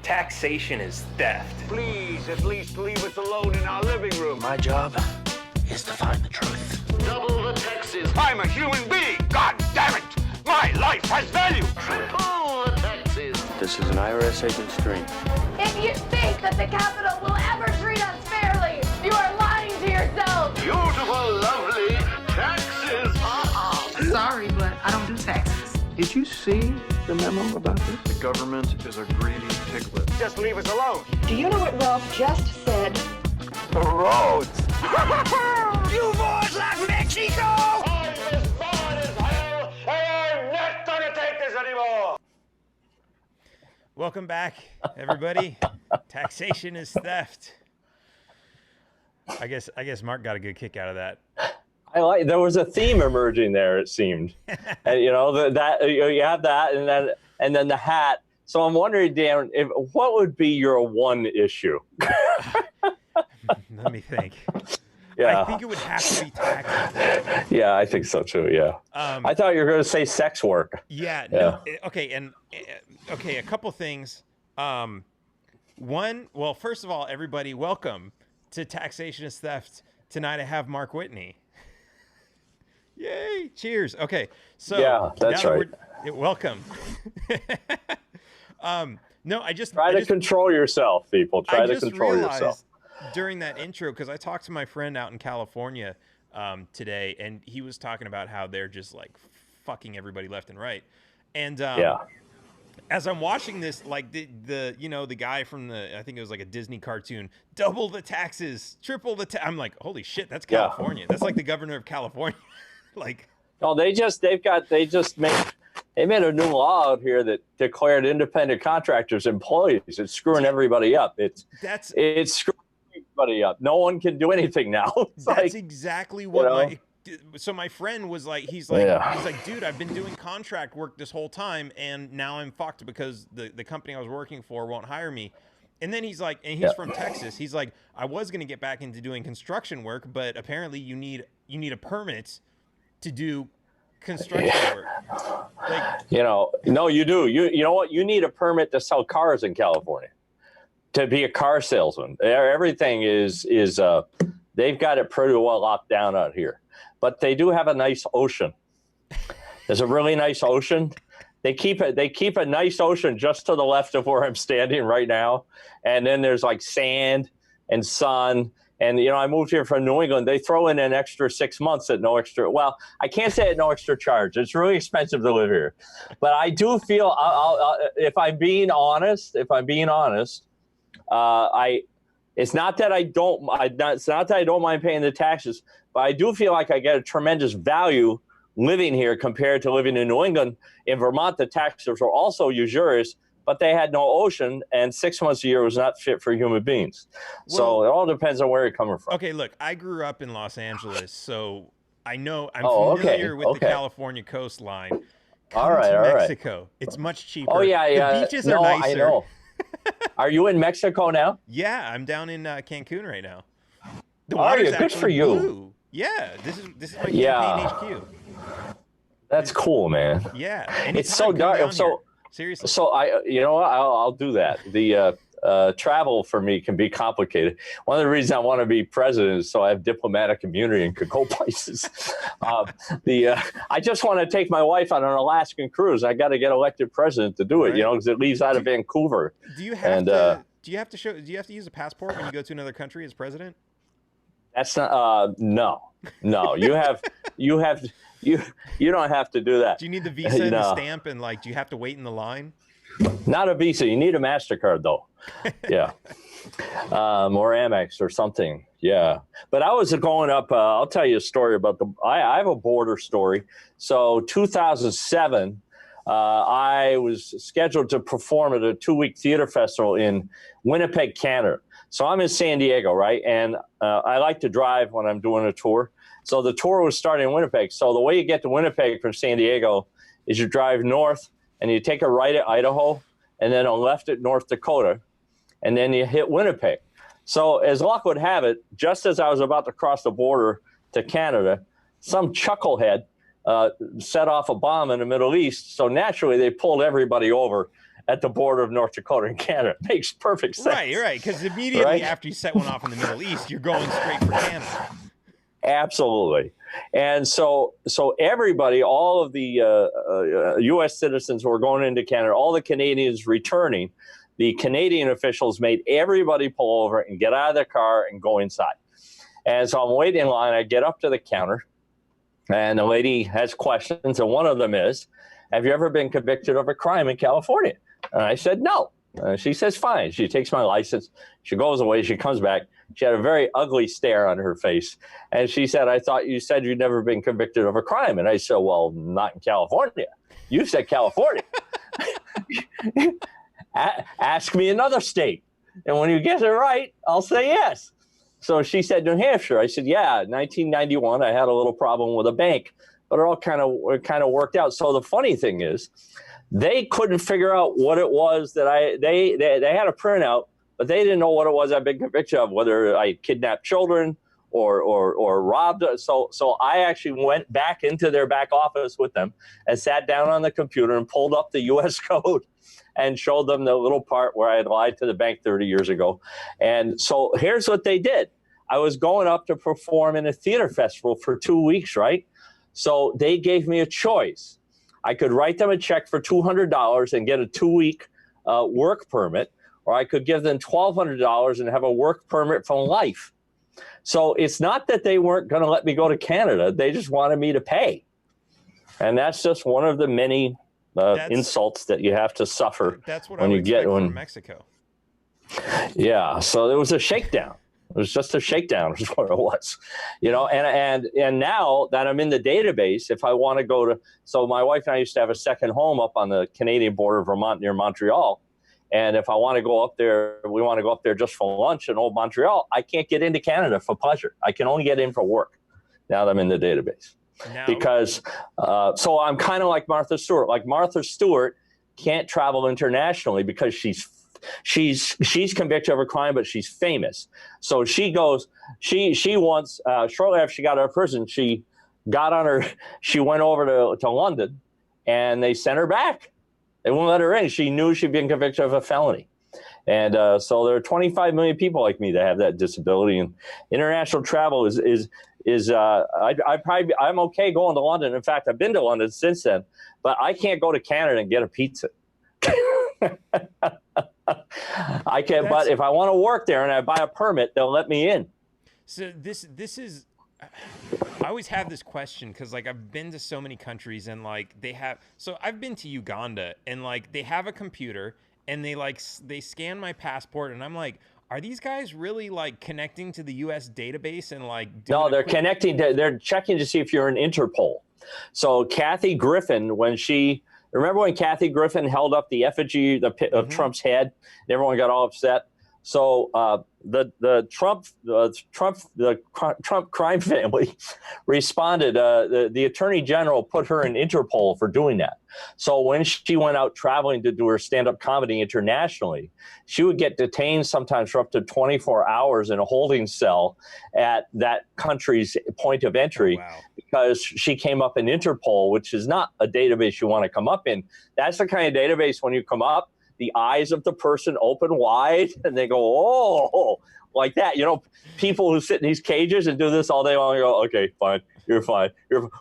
Taxation is theft. Please, at least leave us alone in our living room. My job is to find the truth. Double the taxes. I'm a human being. God damn it. My life has value. Triple the taxes. This is an IRS agent's dream. If you think that the Capitol will ever treat us fairly, you are lying to yourself. Beautiful, lovely taxes. Sorry, but I don't do taxes. Did you see the memo about this? The government is a greedy piglet. Just leave us alone. Do you know what Ralph just said? The roads. You boys like Mexico? I'm as bad as hell, and I'm not gonna take this anymore. Welcome back, everybody. Taxation is theft. I guess Mark got a good kick out of that. There was a theme emerging there, it seemed. And you know, that you have that and then the hat. So I'm wondering, Dan, what would be your one issue? Let me think. Yeah. I think it would have to be taxes. Yeah, I think so too. Yeah. I thought you were going to say sex work. Yeah. No. Okay. And okay, a couple things. One. Well, first of all, everybody, welcome to Taxation is Theft. Tonight I have Mark Whitney. Yay! Cheers. Okay. So yeah, that's right. Welcome. No, I just try to control yourself, people. Try to control yourself. During that intro, because I talked to my friend out in California today, and he was talking about how they're just like fucking everybody left and right. And as I'm watching this, like the guy from I think it was like a Disney cartoon, double the taxes, triple the I'm like, holy shit, that's California. That's like the governor of California. Like, oh, they made a new law out here that declared independent contractors employees. It's screwing everybody up. It's screwing everybody up. No one can do anything now. That's exactly what so my friend was like, he's like, dude, I've been doing contract work this whole time, and now I'm fucked because the company I was working for won't hire me. And then he's like, and he's from Texas. He's like, I was going to get back into doing construction work, but apparently you need a permit to do construction work. Like, no, you do. You know what? You need a permit to sell cars in California, to be a car salesman. Everything is they've got it pretty well locked down out here. But they do have a nice ocean. There's a really nice ocean. They keep a nice ocean just to the left of where I'm standing right now. And then there's like sand and sun. And, I moved here from New England. They throw in an extra 6 months at no extra. Well, I can't say at no extra charge. It's really expensive to live here. But I do feel, if I'm being honest, it's not that I don't mind paying the taxes, but I do feel like I get a tremendous value living here compared to living in New England. In Vermont, the taxes were also usurious, but they had no ocean, and 6 months a year was not fit for human beings. Well, so it all depends on where you're coming from. Okay, look, I grew up in Los Angeles, so I know I'm familiar with the California coastline. All right. Mexico, it's much cheaper. Oh, yeah. The beaches are nicer. I know. Are you in Mexico now? Yeah, I'm down in Cancun right now. Are you? Good for you. Blue. Yeah, this is my campaign HQ. That's cool, man. Yeah, it's so dark. So seriously. So I'll do that. The travel for me can be complicated. One of the reasons I want to be president is so I have diplomatic immunity and could go places. I just want to take my wife on an Alaskan cruise. I got to get elected president to do it, because it leaves out of Vancouver. Do you have to use a passport when you go to another country as president? That's not. No. You don't have to do that. Do you need the visa and the stamp, and do you have to wait in the line? Not a visa. You need a MasterCard though. Yeah. Or Amex or something. Yeah. But I was going up, I'll tell you a story about I have a border story. So 2007, I was scheduled to perform at a 2-week theater festival in Winnipeg, Canada. So I'm in San Diego, right? And I like to drive when I'm doing a tour. So the tour was starting in Winnipeg. So the way you get to Winnipeg from San Diego is you drive north and you take a right at Idaho and then a left at North Dakota. And then you hit Winnipeg. So as luck would have it, just as I was about to cross the border to Canada, some chucklehead set off a bomb in the Middle East. So naturally, they pulled everybody over at the border of North Dakota and Canada. It makes perfect sense. Right. Because immediately after you set one off in the Middle East, you're going straight for Canada. Absolutely. And so everybody, all of the U.S. citizens who were going into Canada, all the Canadians returning, the Canadian officials made everybody pull over and get out of their car and go inside. And so I'm waiting in line. I get up to the counter, and the lady has questions, and one of them is, have you ever been convicted of a crime in California? And I said, no. She says, fine. She takes my license. She goes away. She comes back. She had a very ugly stare on her face. And she said, I thought you said you'd never been convicted of a crime. And I said, well, not in California. You said California. Ask me another state. And when you get it right, I'll say yes. So she said, New Hampshire. I said, yeah, 1991, I had a little problem with a bank, but it all kind of worked out. So the funny thing is, they couldn't figure out what it was that they had a printout, but they didn't know what it was I'd been convicted of, whether I kidnapped children or robbed. So I actually went back into their back office with them and sat down on the computer and pulled up the U.S. code and showed them the little part where I had lied to the bank 30 years ago. And so here's what they did. I was going up to perform in a theater festival for 2 weeks, right? So they gave me a choice. I could write them a check for $200 and get a 2-week work permit, or I could give them $1,200 and have a work permit for life. So it's not that they weren't going to let me go to Canada. They just wanted me to pay. And that's just one of the many insults that you have to suffer. That's what when I would you get expect from Mexico. Yeah, so there was a shakedown. It was just a shakedown is what it was, and now that I'm in the database, if I want to go to, so my wife and I used to have a second home up on the Canadian border of Vermont near Montreal. And if I want to go up there, we want to go up there just for lunch in old Montreal, I can't get into Canada for pleasure. I can only get in for work now that I'm in the database. Because, so I'm kind of like Martha Stewart. Like Martha Stewart can't travel internationally because she's convicted of a crime, but she's famous. So she goes, she once, shortly after she got out of prison, she went over to London and they sent her back. They wouldn't let her in. She knew she'd been convicted of a felony. And so there are 25 million people like me that have that disability, and international travel I'm okay going to London. In fact, I've been to London since then, but I can't go to Canada and get a pizza. I can, but if I want to work there and I buy a permit, they'll let me in. So this is, I always have this question because like I've been to so many countries and like so I've been to Uganda and like they have a computer and they scan my passport and I'm like, are these guys really like connecting to the U.S. database and like? No, they're they're checking to see if you're in Interpol. So Kathy Griffin, remember when Kathy Griffin held up the effigy of Trump's head? And everyone got all upset. So the Trump crime family responded. The Attorney General put her in Interpol for doing that. So when she went out traveling to do her stand-up comedy internationally, she would get detained sometimes for up to 24 hours in a holding cell at that country's point of entry. Wow. Because she came up in Interpol, which is not a database you want to come up in. That's the kind of database when you come up, the eyes of the person open wide and they go, oh, like that. People who sit in these cages and do this all day long go, okay, fine, you're fine.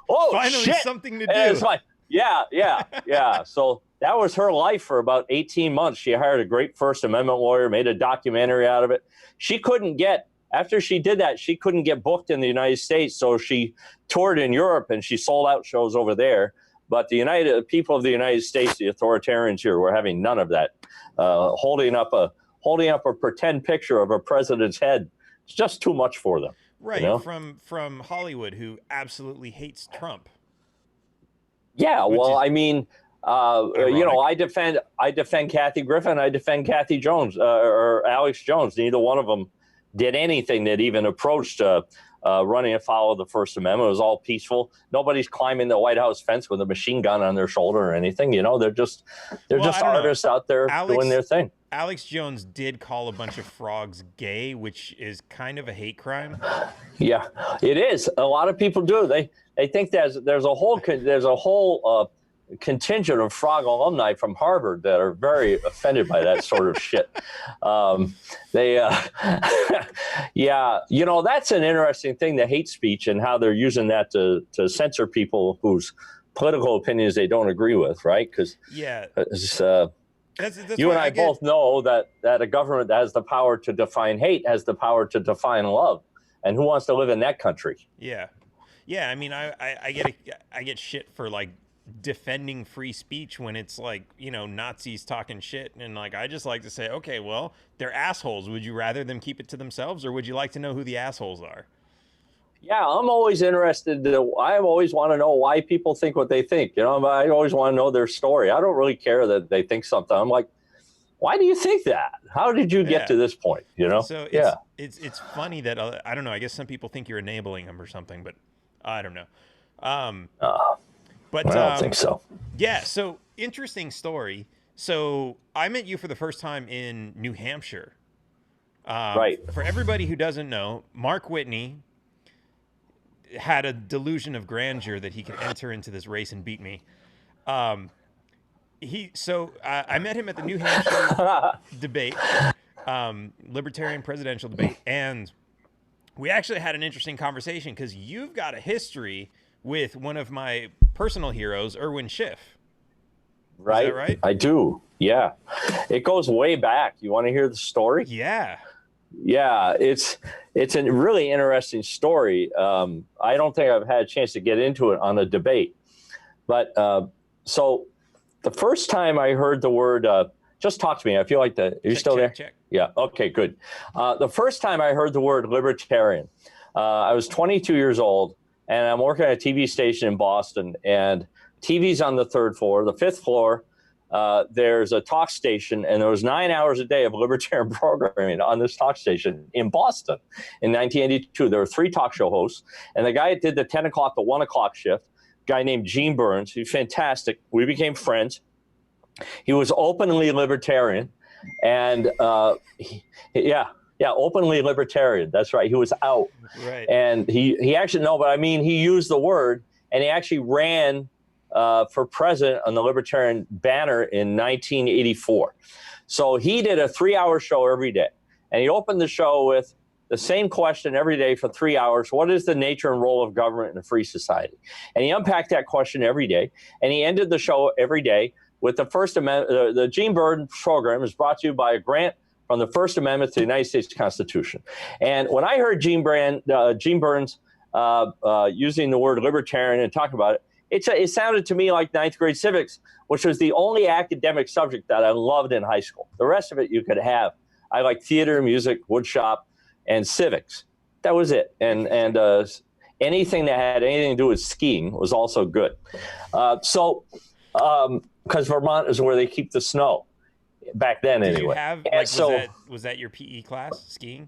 Oh, finally shit. Something to do. And it's fine. Yeah. So that was her life for about 18 months. She hired a great First Amendment lawyer, made a documentary out of it. After she did that, she couldn't get booked in the United States. So she toured in Europe and she sold out shows over there. But the people of the United States, the authoritarians here, were having none of that. Holding up a pretend picture of a president's head, it's just too much for them. Right, from Hollywood, who absolutely hates Trump. Yeah, well, I mean, I defend Kathy Griffin, I defend Kathy Jones or Alex Jones. Neither one of them did anything that even approached running afoul of the First Amendment. It was all peaceful. Nobody's climbing the White House fence with a machine gun on their shoulder or anything. They're just artists out there doing their thing. Alex Jones did call a bunch of frogs gay, which is kind of a hate crime. Yeah, it is. A lot of people do. They think there's a whole contingent of Frog alumni from Harvard that are very offended by that sort of shit. Yeah, you know, that's an interesting thing, the hate speech and how they're using that to censor people whose political opinions they don't agree with, right? Because that's you and I both know that a government that has the power to define hate has the power to define love. And who wants to live in that country? Yeah. I mean, I get shit for like defending free speech when it's like, you know, Nazis talking shit, and like I just like to say, okay, well, they're assholes. Would you rather them keep it to themselves, or would you like to know who the assholes are? Yeah, I'm always interested. I always want to know why people think what they think. You know, I always want to know their story. I don't really care that they think something. I'm like, why do you think that? How did you get to this point? You know? So it's funny that I don't know. I guess some people think you're enabling them or something, but I don't know. But I don't think so. Yeah. So interesting story. So I met you for the first time in New Hampshire. Right. For everybody who doesn't know, Mark Whitney had a delusion of grandeur that he could enter into this race and beat me. I met him at the New Hampshire debate, Libertarian presidential debate, and we actually had an interesting conversation because you've got a history with one of my personal heroes, Irwin Schiff. Right. Is that right? I do. Yeah. It goes way back. You want to hear the story? Yeah. Yeah, it's a really interesting story. I don't think I've had a chance to get into it on a debate. But so the first time I heard the word, just talk to me. I feel like are you still there? Check. Yeah. Okay, good. The first time I heard the word libertarian, I was 22 years old, and I'm working at a TV station in Boston, and TV's on the third floor. The fifth floor, there's a talk station, and there was 9 hours a day of libertarian programming on this talk station in Boston. In 1982, there were 3 talk show hosts, and the guy that did the 10 o'clock to 1 o'clock shift, a guy named Gene Burns, he's fantastic. We became friends. He was openly libertarian, and openly libertarian. That's right. He was out. Right. And he actually, no, but I mean, he used the word, and he actually ran for president on the Libertarian banner in 1984. So he did a 3-hour show every day. And he opened the show with the same question every day for 3 hours. What is the nature and role of government in a free society? And he unpacked that question every day. And he ended the show every day with the First Amendment. The Gene Burns program is brought to you by a grant from the First Amendment to the United States Constitution. And when I heard Gene Burns using the word libertarian and talking about it, it sounded to me like ninth grade civics, which was the only academic subject that I loved in high school. The rest of it you could have. I liked theater, music, woodshop, and civics. That was it. And anything that had anything to do with skiing was also good. Because Vermont is where they keep the snow. Back then, anyway. Did you have, like, was that your PE class, skiing?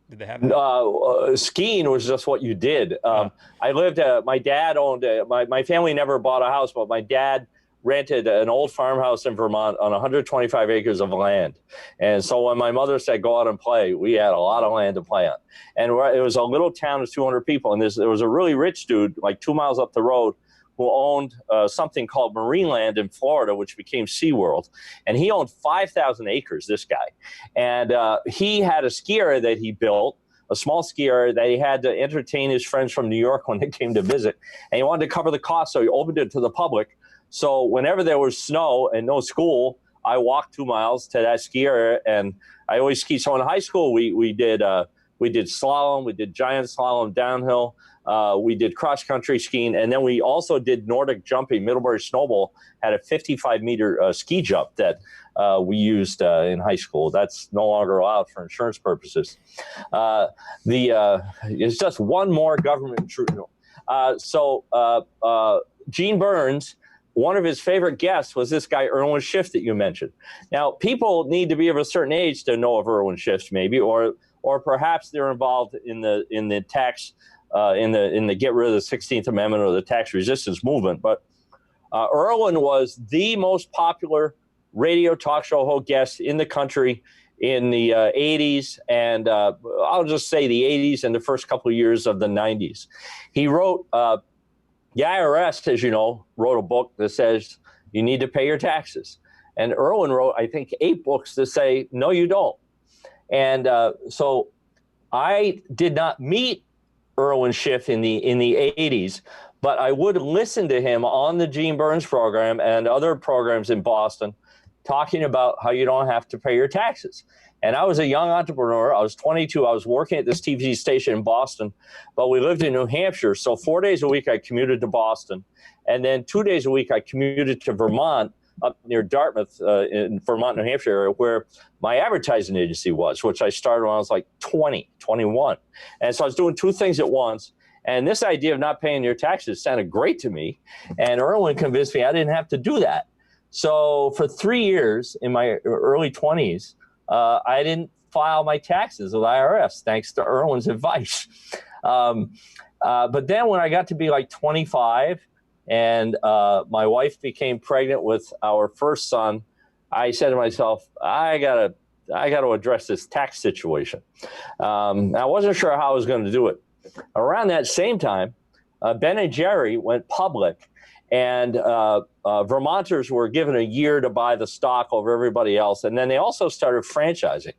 Did they have that? Skiing was just what you did. I lived, my dad owned, my family never bought a house, but my dad rented an old farmhouse in Vermont on 125 acres of land. And so when my mother said, go out and play, we had a lot of land to play on. And it was a little town of 200 people. And there was a really rich dude, like 2 miles up the road, who owned something called Marineland in Florida, which became SeaWorld. And he owned 5,000 acres, this guy. And he had a ski area that he built, a small ski area that he had to entertain his friends from New York when they came to visit. And he wanted to cover the cost, so he opened it to the public. So whenever there was snow and no school, I walked 2 miles to that ski area, and I always skied. So in high school, we did slalom, we did giant slalom downhill, we did cross country skiing, and then we also did Nordic jumping. Middlebury Snowball had a 55-meter ski jump that we used in high school. That's no longer allowed for insurance purposes. It's just one more government intrusion. Gene Burns, one of his favorite guests was this guy, Irwin Schiff, that you mentioned. Now, people need to be of a certain age to know of Irwin Schiff, maybe, or perhaps they're involved in the tax, in the get rid of the 16th Amendment or the tax resistance movement. But Irwin was the most popular radio talk show host guest in the country in the 80s, and I'll just say the 80s and the first couple of years of the 90s. He wrote the IRS, as you know, wrote a book that says you need to pay your taxes. And Irwin wrote, I think, 8 books that say, no, you don't. And so I did not meet Irwin Schiff in the 80s, but I would listen to him on the Gene Burns program and other programs in Boston talking about how you don't have to pay your taxes. And I was a young entrepreneur. I was 22. I was working at this TV station in Boston, but we lived in New Hampshire. So 4 days a week, I commuted to Boston. And then 2 days a week, I commuted to Vermont, up near Dartmouth, in Vermont, New Hampshire area, where my advertising agency was, which I started when I was like 20, 21. And so I was doing 2 things at once. And this idea of not paying your taxes sounded great to me. And Irwin convinced me I didn't have to do that. So for 3 years in my early 20s, I didn't file my taxes with IRS, thanks to Irwin's advice. But then when I got to be like 25 and my wife became pregnant with our first son, I said to myself, I gotta address this tax situation. I wasn't sure how I was going to do it. Around that same time, Ben and Jerry went public, and Vermonters were given a year to buy the stock over everybody else. And then they also started franchising.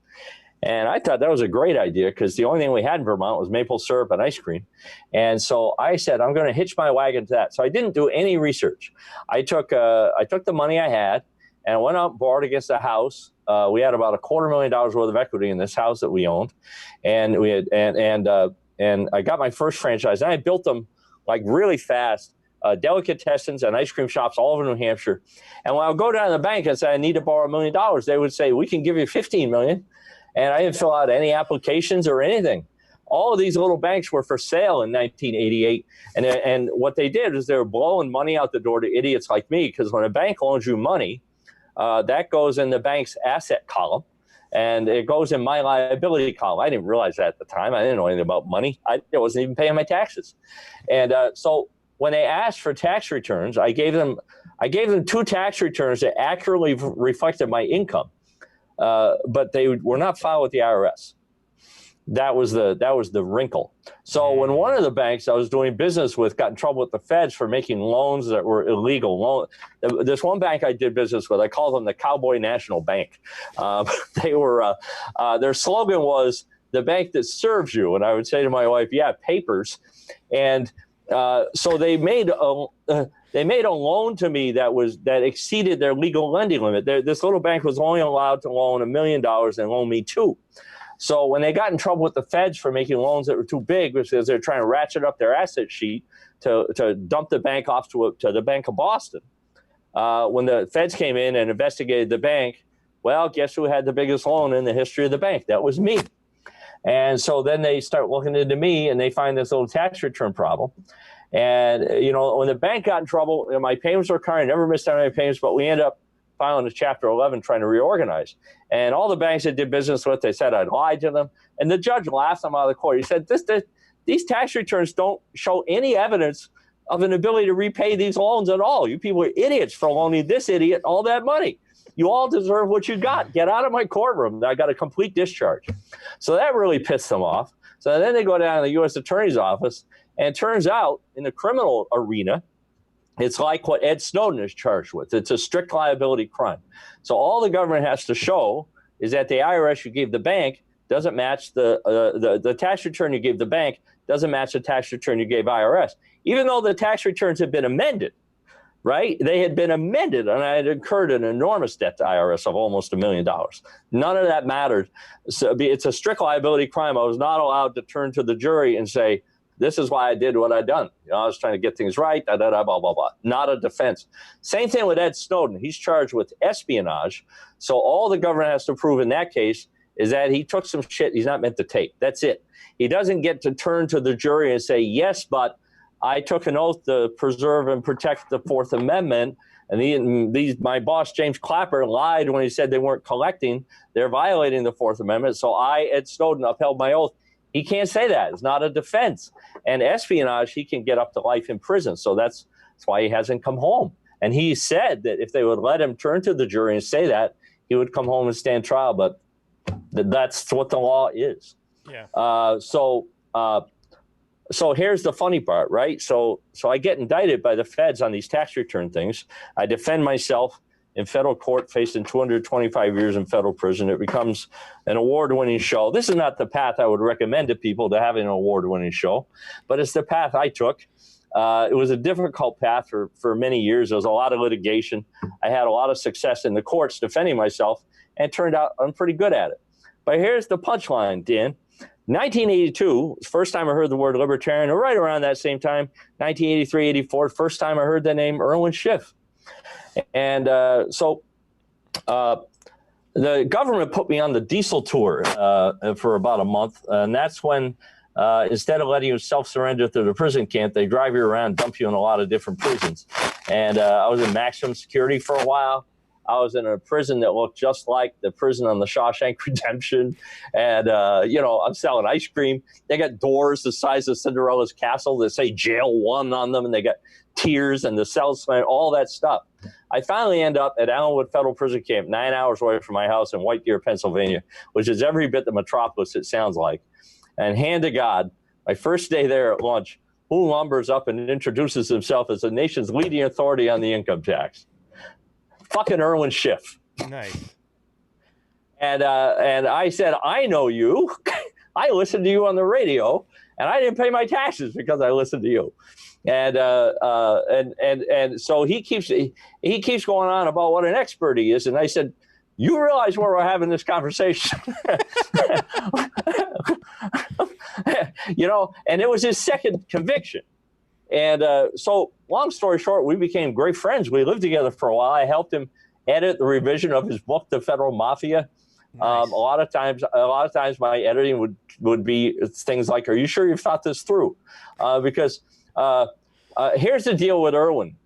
And I thought that was a great idea because the only thing we had in Vermont was maple syrup and ice cream. And so I said, I'm going to hitch my wagon to that. So I didn't do any research. I took the money I had and I went out and borrowed against a house. We had about $250,000 worth of equity in this house that we owned. And we had, and I got my first franchise, and I built them like really fast. Delicatessens and ice cream shops all over New Hampshire. And when I would go down to the bank and say, I need to borrow $1 million, they would say, we can give you $15 million. And I didn't fill out any applications or anything. All of these little banks were for sale in 1988. And what they did is they were blowing money out the door to idiots like me, because when a bank loans you money, that goes in the bank's asset column. And it goes in my liability column. I didn't realize that at the time. I didn't know anything about money. I wasn't even paying my taxes. And so when they asked for tax returns, I gave them 2 tax returns that accurately reflected my income, but they were not filed with the IRS. That was the wrinkle. So when one of the banks I was doing business with got in trouble with the feds for making loans that were illegal, this one bank I did business with, I called them the Cowboy National Bank. They were their slogan was the bank that serves you, and I would say to my wife, "Yeah, papers," and so they made a loan to me that exceeded their legal lending limit. This little bank was only allowed to loan $1 million and loan me $2 million. So when they got in trouble with the feds for making loans that were too big, because they're trying to ratchet up their asset sheet to dump the bank off to the Bank of Boston, when the feds came in and investigated the bank, well, guess who had the biggest loan in the history of the bank? That was me. And so then they start looking into me, and they find this little tax return problem. And, when the bank got in trouble, my payments were current. I never missed out on any payments, but we ended up filing a Chapter 11 trying to reorganize. And all the banks I did business with, they said I'd lied to them. And the judge laughed them out of the court. He said, these tax returns don't show any evidence of an ability to repay these loans at all. You people are idiots for loaning this idiot all that money. You all deserve what you got. Get out of my courtroom. I got a complete discharge. So that really pissed them off. So then they go down to the U.S. Attorney's Office, and it turns out in the criminal arena, it's like what Ed Snowden is charged with. It's a strict liability crime. So all the government has to show is that the IRS you gave the bank doesn't match the tax return you gave the bank doesn't match the tax return you gave IRS, even though the tax returns have been amended. Right? They had been amended, and I had incurred an enormous debt to IRS of almost $1 million. None of that mattered. So it's a strict liability crime. I was not allowed to turn to the jury and say, this is why I did what I done. I was trying to get things right, blah, blah, blah. Not a defense. Same thing with Ed Snowden. He's charged with espionage. So all the government has to prove in that case is that he took some shit he's not meant to take. That's it. He doesn't get to turn to the jury and say, yes, but I took an oath to preserve and protect the Fourth Amendment, and my boss, James Clapper, lied when he said they weren't collecting. They're violating the Fourth Amendment, so I, Ed Snowden, upheld my oath. He can't say that. It's not a defense. And espionage, he can get up to life in prison, so that's why he hasn't come home. And he said that if they would let him turn to the jury and say that, he would come home and stand trial, but that's what the law is. Yeah. So here's the funny part, right? So I get indicted by the feds on these tax return things. I defend myself in federal court, facing 225 years in federal prison. It becomes an award-winning show. This is not the path I would recommend to people, to having an award-winning show, but it's the path I took. It was a difficult path for many years. There was a lot of litigation. I had a lot of success in the courts defending myself, and it turned out I'm pretty good at it. But here's the punchline, Dan. 1982, first time I heard the word libertarian, or right around that same time, 1983, 84, first time I heard the name Irwin Schiff. And so the government put me on the diesel tour for about a month. And that's when, instead of letting you self-surrender to the prison camp, they drive you around, dump you in a lot of different prisons. And I was in maximum security for a while. I was in a prison that looked just like the prison on the Shawshank Redemption. And, I'm selling ice cream. They got doors the size of Cinderella's castle that say jail 1 on them. And they got tiers and the cells, all that stuff. I finally end up at Allenwood Federal Prison Camp, 9 hours away from my house in White Deer, Pennsylvania, which is every bit the metropolis it sounds like. And hand to God, my first day there at lunch, who lumbers up and introduces himself as the nation's leading authority on the income tax? Fucking Irwin Schiff. Nice. And I said, I know you. I listened to you on the radio, and I didn't pay my taxes because I listened to you. And so he keeps going on about what an expert he is. And I said, you realize where we're having this conversation? And it was his second conviction. And so long story short, we became great friends. We lived together for a while. I helped him edit the revision of his book, The Federal Mafia. Nice. A lot of times my editing would be things like, are you sure you've thought this through? Because here's the deal with Irwin.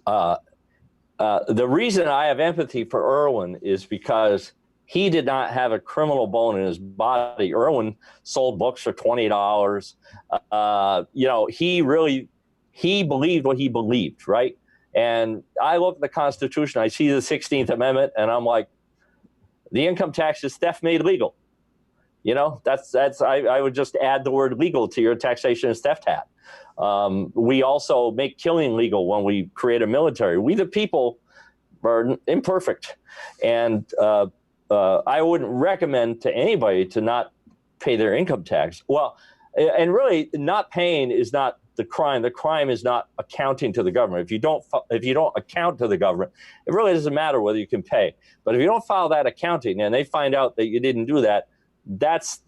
The reason I have empathy for Irwin is because he did not have a criminal bone in his body. Irwin sold books for $20. He believed what he believed, right? And I look at the Constitution, I see the 16th Amendment, and I'm like, the income tax is theft made legal. I would just add the word legal to your taxation is theft hat. We also make killing legal when we create a military. We, the people, are imperfect. And I wouldn't recommend to anybody to not pay their income tax. Well, and really not paying is not the crime. The crime is not accounting to the government. If you don't account to the government, it really doesn't matter whether you can pay. But if you don't file that accounting and they find out that you didn't do that, that's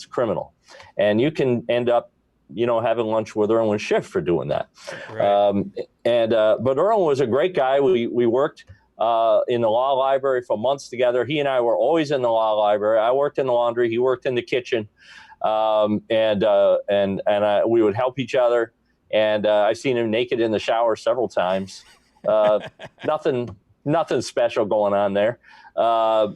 criminal. And you can end up, having lunch with Irwin Schiff for doing that. Right. But Irwin was a great guy. We worked in the law library for months together. He and I were always in the law library. I worked in the laundry. He worked in the kitchen. We would help each other. And I've seen him naked in the shower several times. Nothing special going on there. But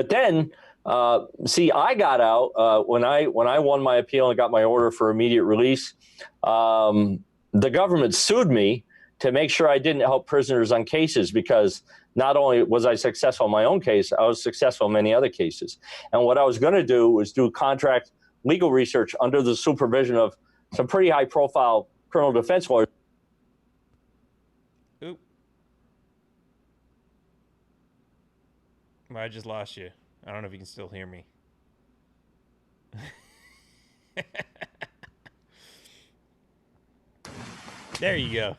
then, I got out when I won my appeal and got my order for immediate release. The government sued me to make sure I didn't help prisoners on cases, because not only was I successful in my own case, I was successful in many other cases. And what I was going to do was do contract legal research under the supervision of some pretty high-profile criminal defense lawyers. Oop. Well, I just lost you. I don't know if you can still hear me. There you go.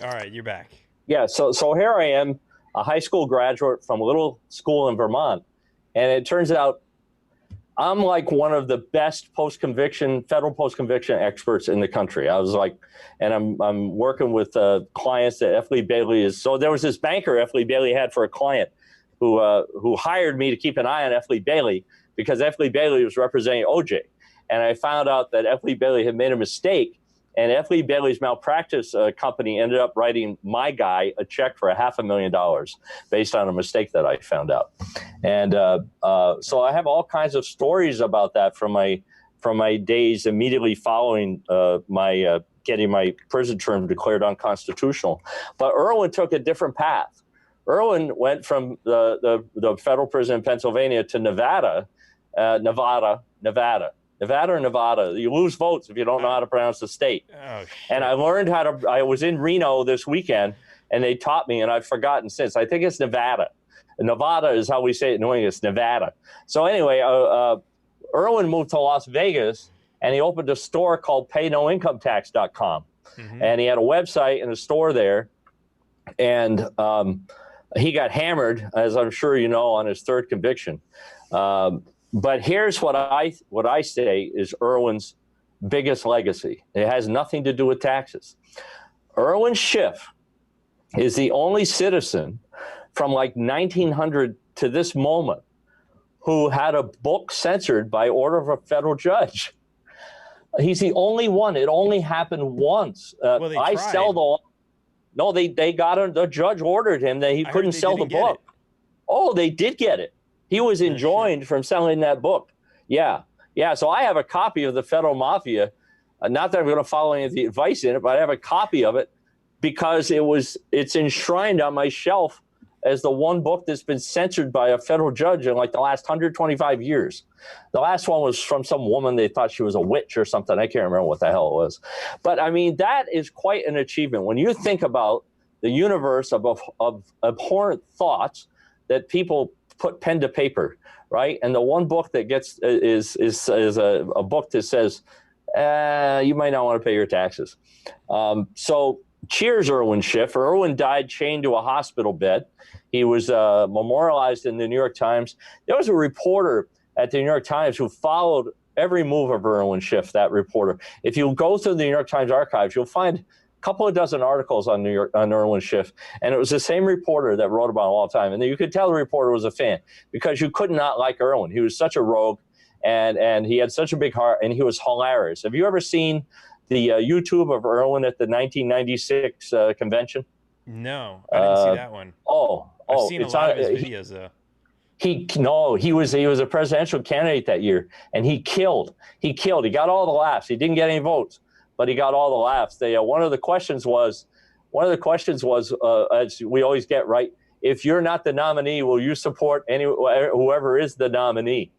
All right, you're back. Yeah, so here I am, a high school graduate from a little school in Vermont, and it turns out I'm like one of the best federal post-conviction experts in the country. I was like, and I'm working with clients that F. Lee Bailey is. So there was this banker F. Lee Bailey had for a client who hired me to keep an eye on F. Lee Bailey, because F. Lee Bailey was representing OJ. And I found out that F. Lee Bailey had made a mistake, and F. Lee Bailey's malpractice company ended up writing my guy a check for $500,000 based on a mistake that I found out. And so I have all kinds of stories about that from my days immediately following my getting my prison term declared unconstitutional. But Irwin took a different path. Irwin went from the federal prison in Pennsylvania to Nevada. Nevada. You lose votes if you don't know how to pronounce the state. Oh, shit. And I learned how to, I was in Reno this weekend, and they taught me, and I've forgotten since. I think it's Nevada. Nevada is how we say it in New England. It's Nevada. So anyway, Irwin moved to Las Vegas, and he opened a store called paynoincometax.com. And he had a website and a store there. And he got hammered, as I'm sure you know, on his third conviction. But here's what I say is Irwin's biggest legacy. It has nothing to do with taxes. Irwin Schiff is the only citizen from like 1900 to this moment who had a book censored by order of a federal judge. He's the only one. It only happened once. Well, they I tried. sell the. No, they got him. The judge ordered him that he couldn't sell the book. Oh, they did get it. He was enjoined from selling that book. Yeah. So I have a copy of the Federal Mafia. Not that I'm going to follow any of the advice in it, but I have a copy of it because it's enshrined on my shelf as the one book that's been censored by a federal judge in like the last 125 years. The last one was from some woman. They thought she was a witch or something. I can't remember what the hell it was. But I mean, that is quite an achievement. When you think about the universe of abhorrent thoughts that people put pen to paper, right? And the one book that gets is a book that says, you might not want to pay your taxes. So cheers, Irwin Schiff. Irwin died chained to a hospital bed. He was memorialized in the New York Times. There was a reporter at the New York Times who followed every move of Irwin Schiff, that reporter. If you go through the New York Times archives, you'll find a couple of dozen articles on Irwin Schiff. And it was the same reporter that wrote about him all the time. And you could tell the reporter was a fan because you could not like Irwin. He was such a rogue and he had such a big heart and he was hilarious. Have you ever seen the YouTube of Irwin at the 1996 convention? No, I didn't see that one. I've seen a lot of his videos though. He was a presidential candidate that year, and he killed. He got all the laughs. He didn't get any votes, but he got all the laughs. One of the questions was, as we always get right, if you're not the nominee, will you support whoever is the nominee?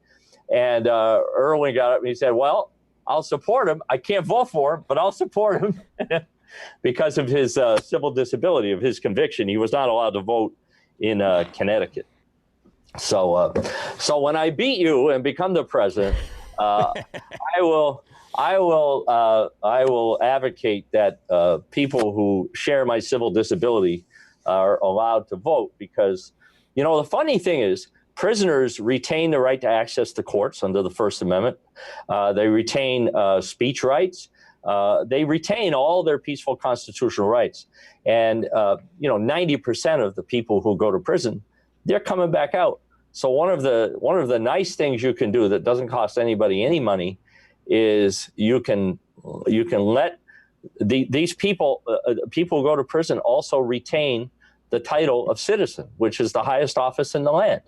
And Irwin got up and he said, "Well, I'll support him. I can't vote for him, but I'll support him." Because of his civil disability, of his conviction, he was not allowed to vote in Connecticut. So when I beat you and become the president, I will advocate that people who share my civil disability are allowed to vote because, the funny thing is, prisoners retain the right to access the courts under the First Amendment. They retain speech rights. They retain all their peaceful constitutional rights. And, 90% of the people who go to prison, they're coming back out. So one of the nice things you can do that doesn't cost anybody any money is you can let these people who go to prison also retain the title of citizen, which is the highest office in the land.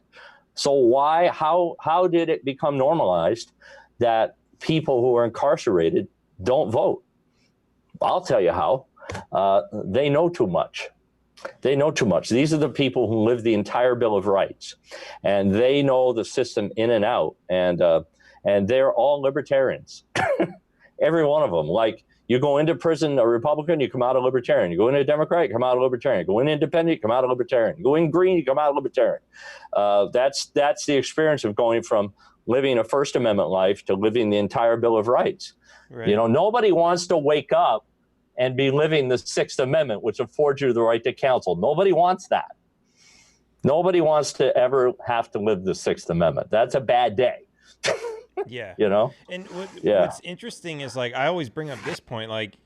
So how did it become normalized that people who are incarcerated don't vote? I'll tell you how. They know too much. These are the people who live the entire Bill of Rights, and they know the system in and out. And they're all libertarians, every one of them. Like, you go into prison a Republican, you come out a Libertarian. You go into a Democrat, you come out a Libertarian. You go in independent, you come out a Libertarian. You go in green, you come out a Libertarian. That's the experience of going from living a First Amendment life to living the entire Bill of Rights. Right. Nobody wants to wake up and be living the Sixth Amendment, which affords you the right to counsel. Nobody wants that. Nobody wants to ever have to live the Sixth Amendment. That's a bad day. Yeah. And what's interesting is, like, I always bring up this point, like,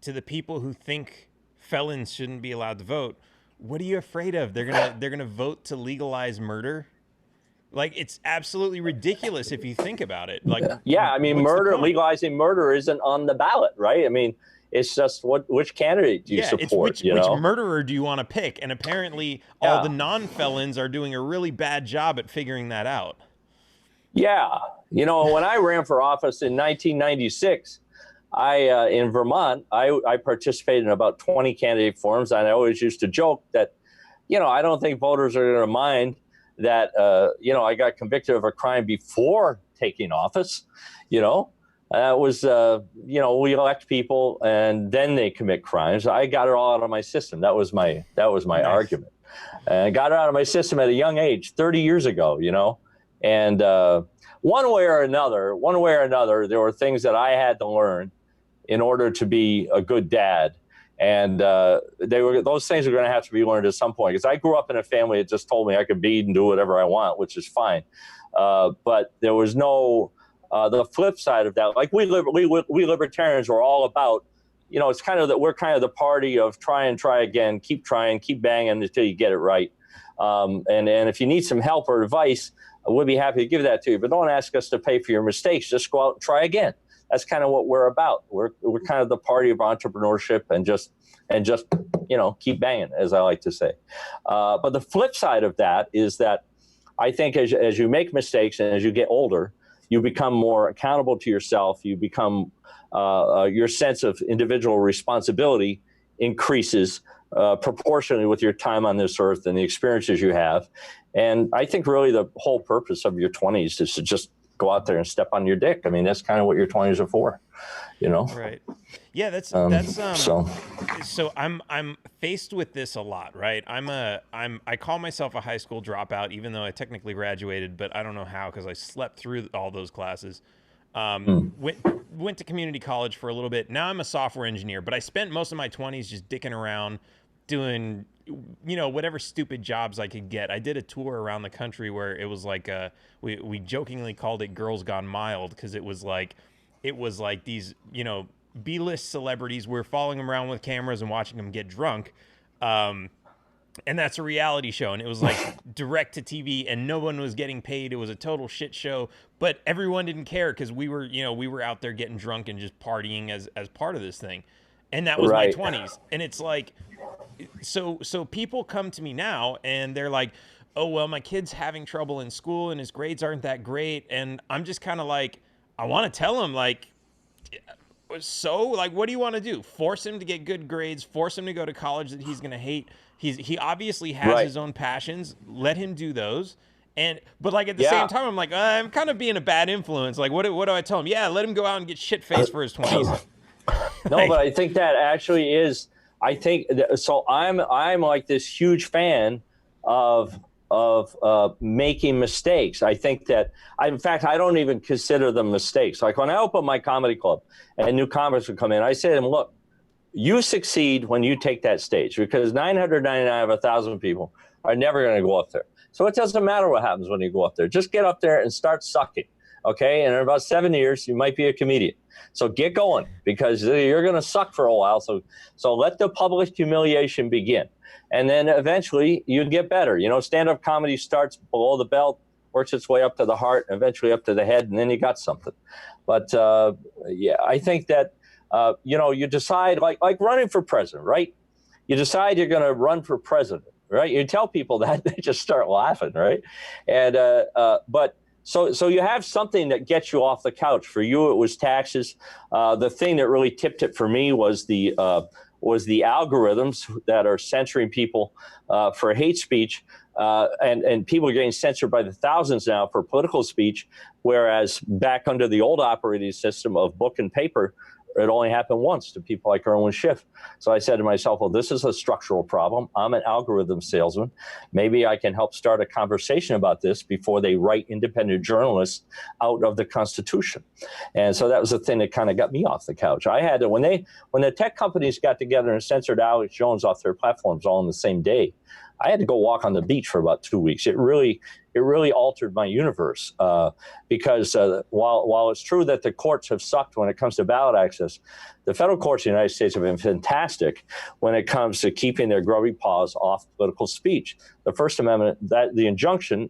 to the people who think felons shouldn't be allowed to vote. What are you afraid of? They're gonna vote to legalize murder? Like, it's absolutely ridiculous if you think about it. Like, yeah, I mean, legalizing murder isn't on the ballot, right? I mean, it's just which candidate do you support? It's which murderer do you want to pick? And apparently, all the non-felons are doing a really bad job at figuring that out. Yeah, when I ran for office in 1996, in Vermont, I participated in about 20 candidate forums, and I always used to joke that, I don't think voters are going to mind that, I got convicted of a crime before taking office. That was, we elect people and then they commit crimes. I got it all out of my system. That was my nice. Argument. And I got it out of my system at a young age, 30 years ago, and one way or another, there were things that I had to learn in order to be a good dad. And those things are going to have to be learned at some point, because I grew up in a family that just told me I could be and do whatever I want, which is fine. But there was no, the flip side of that, like we libertarians were all about, it's kind of that we're kind of the party of try and try again, keep trying, keep banging until you get it right. And if you need some help or advice, we'll be happy to give that to you, but don't ask us to pay for your mistakes. Just go out and try again. That's kind of what we're about. We're kind of the party of entrepreneurship and just keep banging, as I like to say. But the flip side of that is that I think as you make mistakes and as you get older, you become more accountable to yourself. You become your sense of individual responsibility increases proportionally with your time on this earth and the experiences you have. And I think really the whole purpose of your 20s is to just go out there and step on your dick. I mean, that's kind of what your 20s are for, Right. Yeah, so I'm faced with this a lot, right? I call myself a high school dropout, even though I technically graduated, but I don't know how, because I slept through all those classes. Went to community college for a little bit. Now I'm a software engineer, but I spent most of my 20s just dicking around doing, whatever stupid jobs I could get. I did a tour around the country where it was like, we jokingly called it Girls Gone Mild, because it was like these, B-list celebrities. We're following them around with cameras and watching them get drunk. And that's a reality show. And it was like direct to TV, and no one was getting paid. It was a total shit show, but everyone didn't care, because we were out there getting drunk and just partying as part of this thing. And that was right. My 20s. And it's like, so people come to me now and they're like, oh, well, my kid's having trouble in school and his grades aren't that great. And I'm just kind of like, I want to tell him, like, so, like, what do you want to do? Force him to get good grades, force him to go to college that he's going to hate. He obviously has his own passions. Let him do those. But like at the same time, I'm like, I'm kind of being a bad influence. Like, what do I tell him? Yeah, let him go out and get shit-faced for his 20s. No, but I think that actually is, so I'm like this huge fan of making mistakes. I think that, in fact, I don't even consider them mistakes. Like when I open my comedy club and new comics would come in, I say to them, look, you succeed when you take that stage, because 999 of 1,000 people are never going to go up there. So it doesn't matter what happens when you go up there. Just get up there and start sucking, okay? And in about 7 years, you might be a comedian. So get going, because you're going to suck for a while. So let the public humiliation begin. And then eventually you get better. Stand-up comedy starts below the belt, works its way up to the heart, and eventually up to the head, and then you got something. But I think that, you decide, like running for president, right? You decide you're going to run for president, right? You tell people that, they just start laughing, right? And but so you have something that gets you off the couch. For you, it was taxes. The thing that really tipped it for me was the algorithms that are censoring people for hate speech, and people are getting censored by the thousands now for political speech, whereas back under the old operating system of book and paper, it only happened once to people like Irwin Schiff. So I said to myself, well, this is a structural problem. I'm an algorithm salesman. Maybe I can help start a conversation about this before they write independent journalists out of the Constitution. And so that was the thing that kind of got me off the couch. I had to, when the tech companies got together and censored Alex Jones off their platforms all in the same day, I had to go walk on the beach for about 2 weeks. It really altered my universe, because while it's true that the courts have sucked when it comes to ballot access, the federal courts in the United States have been fantastic when it comes to keeping their grubby paws off political speech. The First Amendment, that injunction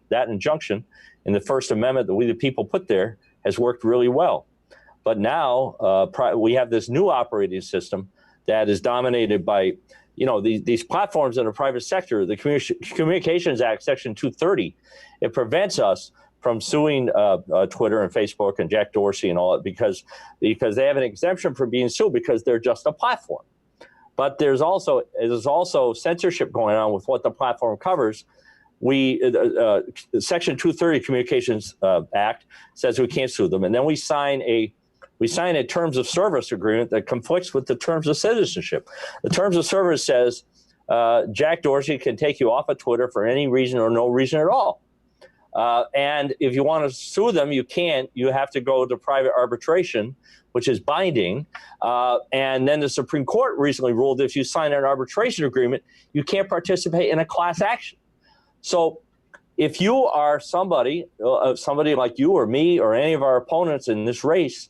in the First Amendment that we the people put there has worked really well. But now we have this new operating system that is dominated by these platforms in the private sector. The Communications Act, Section 230, it prevents us from suing Twitter and Facebook and Jack Dorsey and all that because they have an exemption from being sued because they're just a platform. But there's also censorship going on with what the platform covers. Section 230 Communications Act says we can't sue them, and then we sign a terms of service agreement that conflicts with the terms of citizenship. The terms of service says Jack Dorsey can take you off of Twitter for any reason or no reason at all. And if you want to sue them, you can't. You have to go to private arbitration, which is binding. And then the Supreme Court recently ruled if you sign an arbitration agreement, you can't participate in a class action. So if you are somebody like you or me or any of our opponents in this race,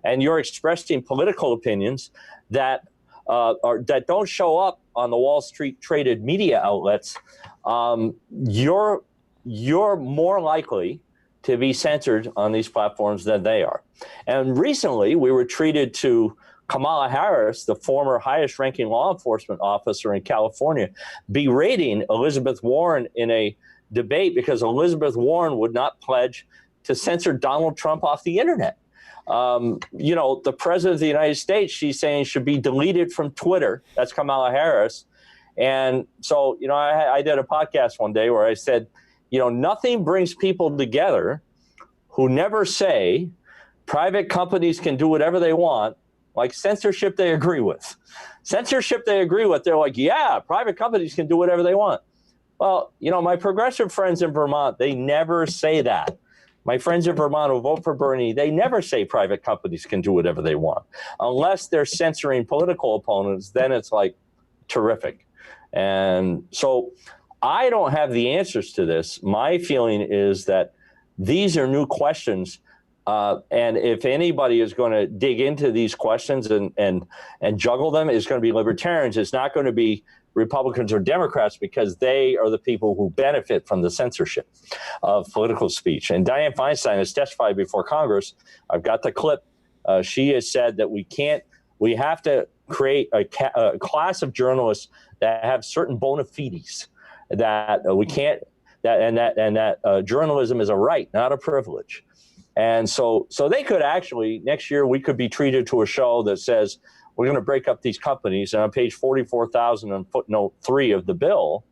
and you're expressing political opinions that don't show up on the Wall Street traded media outlets, you're more likely to be censored on these platforms than they are. And recently, we were treated to Kamala Harris, the former highest-ranking law enforcement officer in California, berating Elizabeth Warren in a debate because Elizabeth Warren would not pledge to censor Donald Trump off the internet. The president of the United States, she's saying, should be deleted from Twitter. That's Kamala Harris. And so, I did a podcast one day where I said, nothing brings people together who never say private companies can do whatever they want, like censorship they agree with. Censorship they agree with, they're like, yeah, private companies can do whatever they want. Well, my progressive friends in Vermont, they never say that. My friends in Vermont who vote for Bernie, they never say private companies can do whatever they want. Unless they're censoring political opponents, then it's like terrific. And so I don't have the answers to this. My feeling is that these are new questions. And if anybody is going to dig into these questions and juggle them, it's going to be libertarians. It's not going to be Republicans or Democrats because they are the people who benefit from the censorship of political speech. And Dianne Feinstein has testified before Congress. I've got the clip. She has said that we have to create a class of journalists that have certain bona fides, that we can't, that journalism is a right, not a privilege. And so they could actually, next year, we could be treated to a show that says, we're going to break up these companies. And on page 44,000 and footnote 3 of the bill,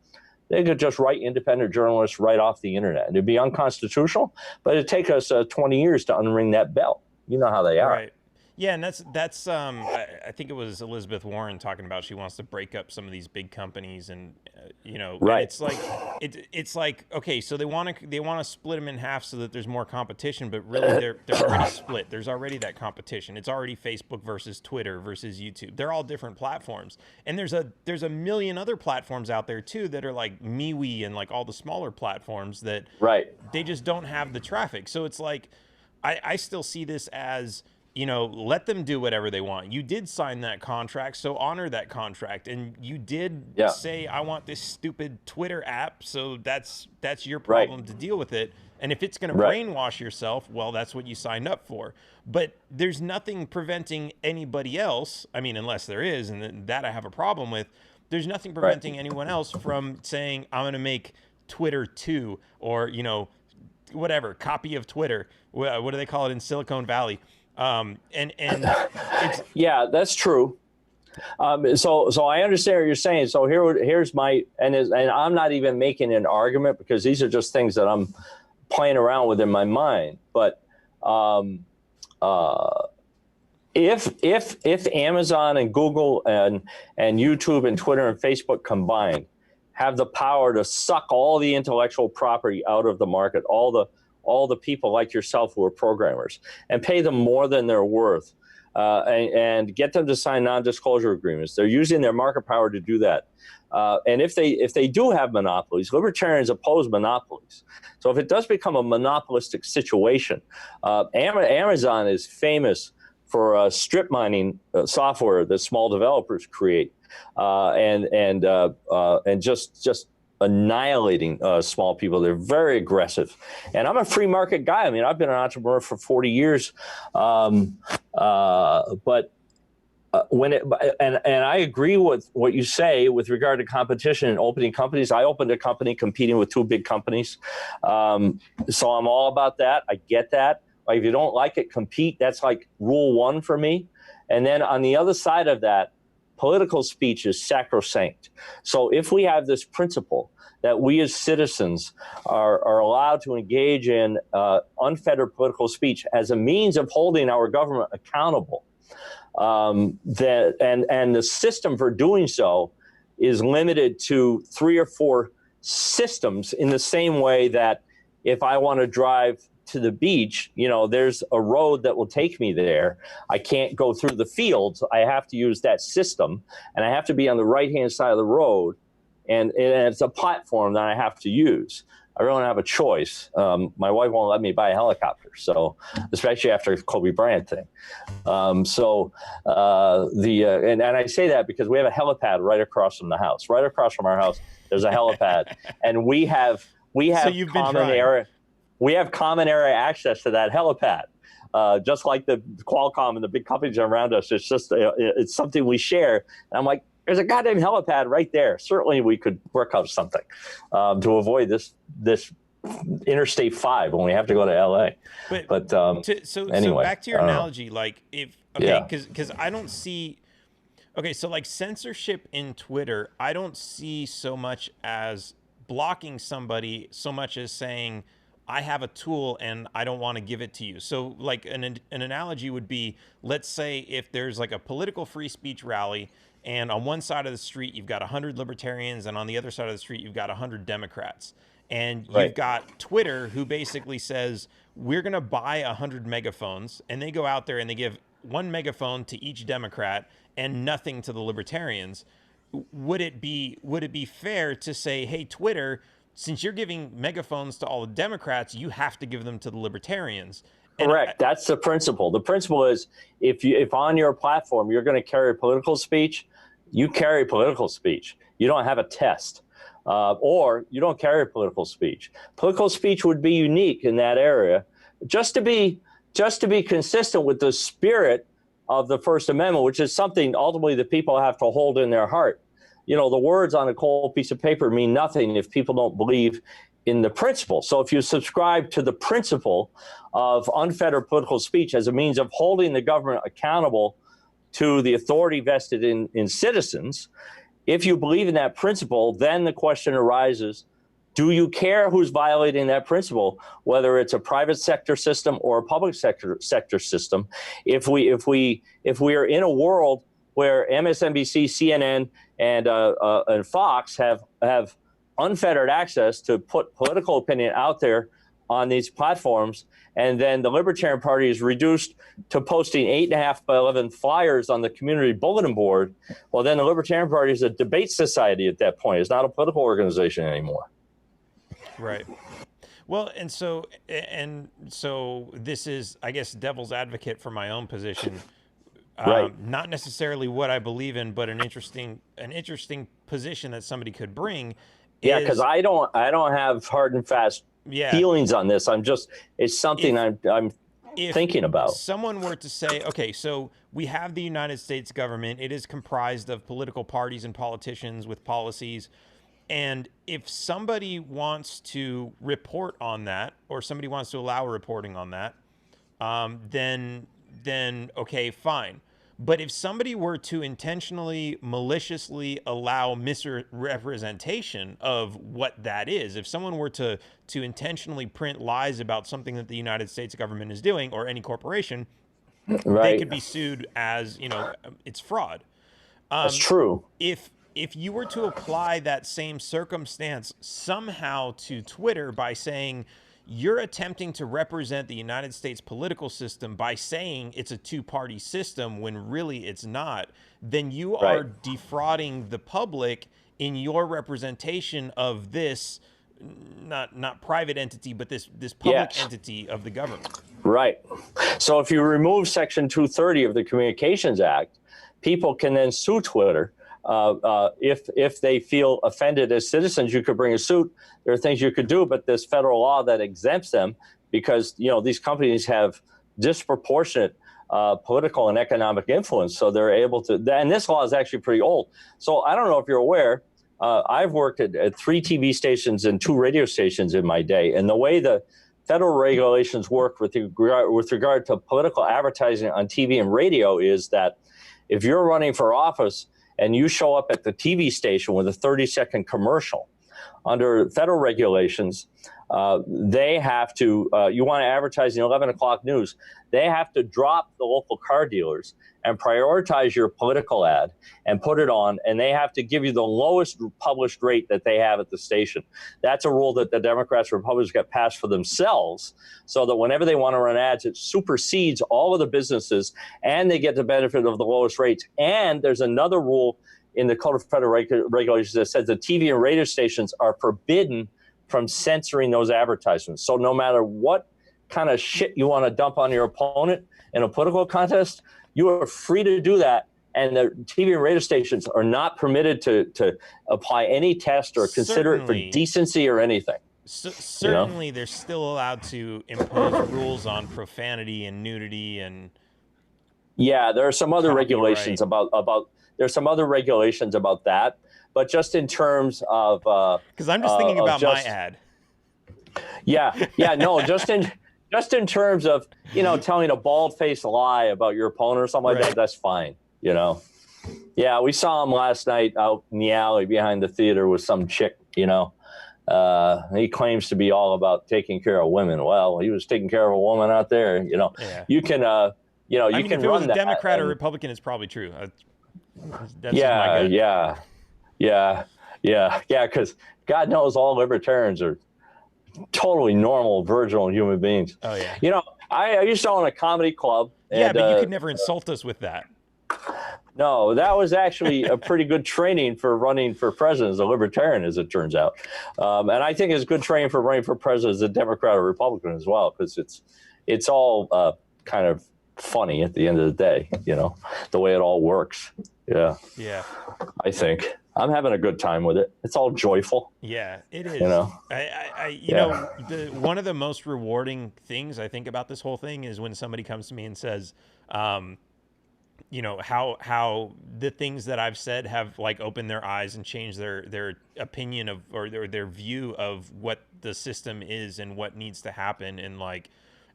they could just write independent journalists right off the internet. It'd be unconstitutional, but it'd take us 20 years to unring that bell. You know how they are. Right. Yeah, and that's I think it was Elizabeth Warren talking about she wants to break up some of these big companies, and right. And it's like okay, so they want to split them in half so that there's more competition, but really they're already split. There's already that competition. It's already Facebook versus Twitter versus YouTube. They're all different platforms, and there's a million other platforms out there too that are like MeWe and like all the smaller platforms that they just don't have the traffic. So it's like I still see this as, let them do whatever they want. You did sign that contract, so honor that contract. And you did say, I want this stupid Twitter app, so that's your problem to deal with it. And if it's going to brainwash yourself, well, that's what you signed up for. But there's nothing preventing anybody else, I mean, unless there is, and that I have a problem with, there's nothing preventing anyone else from saying, I'm going to make Twitter 2 or, whatever, copy of Twitter. What do they call it in Silicon Valley? And it's, yeah, that's true. So I understand what you're saying. So here's my, and I'm not even making an argument because these are just things that I'm playing around with in my mind. But if Amazon and Google and YouTube and Twitter and Facebook combined have the power to suck all the intellectual property out of the market, all the people like yourself who are programmers, and pay them more than they're worth, and get them to sign non-disclosure agreements. They're using their market power to do that. And if they do have monopolies, libertarians oppose monopolies. So if it does become a monopolistic situation, Amazon is famous for strip mining software that small developers create, and just annihilating small people. They're very aggressive. And I'm a free market guy. I mean, I've been an entrepreneur for 40 years. But and I agree with what you say with regard to competition and opening companies. I opened a company competing with 2 big companies. So I'm all about that. I get that. Like, if you don't like it, compete. That's like rule 1 for me. And then on the other side of that, political speech is sacrosanct. So if we have this principle that we as citizens are allowed to engage in unfettered political speech as a means of holding our government accountable, and the system for doing so is limited to 3 or 4 systems, in the same way that if I want to drive to the beach, there's a road that will take me there. I can't go through the fields. I have to use that system, and I have to be on the right-hand side of the road, and it's a platform that I have to use. I really don't have a choice. My wife won't let me buy a helicopter, so especially after the Kobe Bryant thing. And I say that because we have a helipad right across from the house. Right across from our house, there's a helipad, and we have common area access to that helipad. Just like the Qualcomm and the big companies around us, it's just it's something we share. And I'm like, there's a goddamn helipad right there. Certainly, we could work out something to avoid this Interstate 5 when we have to go to LA. So anyway, back to your analogy, like because I don't see. Okay, so like censorship in Twitter, I don't see so much as blocking somebody, so much as saying, I have a tool and I don't want to give it to you. So like an analogy would be, let's say if there's like a political free speech rally, and on one side of the street, you've got 100 libertarians, and on the other side of the street, you've got 100 Democrats. And you've got Twitter, who basically says, we're going to buy 100 megaphones, and they go out there and they give 1 megaphone to each Democrat and nothing to the libertarians. Would it be fair to say, hey, Twitter, since you're giving megaphones to all the Democrats, you have to give them to the libertarians? Correct. That's the principle. The principle is if on your platform you're going to carry political speech, you carry political speech. You don't have a test, or you don't carry political speech. Political speech would be unique in that area, just to be consistent with the spirit of the First Amendment, which is something ultimately the people have to hold in their heart. The words on a cold piece of paper mean nothing if people don't believe in the principle. So if you subscribe to the principle of unfettered political speech as a means of holding the government accountable to the authority vested in citizens, if you believe in that principle, then the question arises, do you care who's violating that principle, whether it's a private sector system or a public sector system? If we are in a world where MSNBC, CNN, and Fox have unfettered access to put political opinion out there on these platforms, and then the Libertarian Party is reduced to posting 8.5 by 11 flyers on the community bulletin board, well, then the Libertarian Party is a debate society at that point. It's not a political organization anymore. Right. Well, and so this is, I guess, devil's advocate for my own position. Right. Not necessarily what I believe in, but an interesting position that somebody could bring. Yeah, because I don't have hard and fast feelings on this. It's something I'm thinking about. If someone were to say, okay, so we have the United States government. It is comprised of political parties and politicians with policies. And if somebody wants to report on that, or somebody wants to allow reporting on that, then okay, fine. But if somebody were to intentionally, maliciously allow misrepresentation of what that is, if someone were to intentionally print lies about something that the United States government is doing, or any corporation, they could be sued as, it's fraud. That's true. If you were to apply that same circumstance somehow to Twitter by saying, you're attempting to represent the United States political system by saying it's a two-party system when really it's not, then you are defrauding the public in your representation of this not private entity, but this public entity of the government. Right. So if you remove Section 230 of the Communications Act, people can then sue Twitter. If they feel offended as citizens, you could bring a suit. There are things you could do, but there's federal law that exempts them because, these companies have disproportionate political and economic influence. So they're able to, and this law is actually pretty old. So I don't know if you're aware, I've worked at 3 TV stations and 2 radio stations in my day. And the way the federal regulations work with regard to political advertising on TV and radio is that if you're running for office and you show up at the TV station with a 30-second commercial, under federal regulations, they have to, you want to advertise in 11 o'clock news, they have to drop the local car dealers and prioritize your political ad and put it on, and they have to give you the lowest published rate that they have at the station. That's a rule that the Democrats and Republicans got passed for themselves, so that whenever they want to run ads, it supersedes all of the businesses, and they get the benefit of the lowest rates. And there's another rule in the Code of Federal Regulations that says the TV and radio stations are forbidden from censoring those advertisements. So no matter what kind of shit you want to dump on your opponent in a political contest, you are free to do that. And the TV and radio stations are not permitted to apply any test or consider it for decency or anything. Certainly, they're still allowed to impose rules on profanity and nudity and. Yeah, there are some other regulations about there's some other regulations about that, but just in terms of because I'm just thinking about my ad. No, just in terms of telling a bald-faced lie about your opponent or something like that, that's fine. Yeah, we saw him last night out in the alley behind the theater with some chick. He claims to be all about taking care of women. Well, he was taking care of a woman out there. Yeah. You can you I can mean, if it run was a that Democrat or and, Republican, it's probably true. That's my gut. Because God knows all libertarians are totally normal, virginal human beings. Oh yeah. I used to own a comedy club. Yeah, and, but you could never insult us with that. No, that was actually a pretty good training for running for president as a libertarian, as it turns out. And I think it's good training for running for president as a Democrat or Republican as well, because it's all kind of funny at the end of the day, the way it all works. Yeah. Yeah. I think I'm having a good time with it. It's all joyful. Yeah, it is. One of the most rewarding things I think about this whole thing is when somebody comes to me and says, how the things that I've said have like opened their eyes and changed their opinion of or their view of what the system is and what needs to happen, and like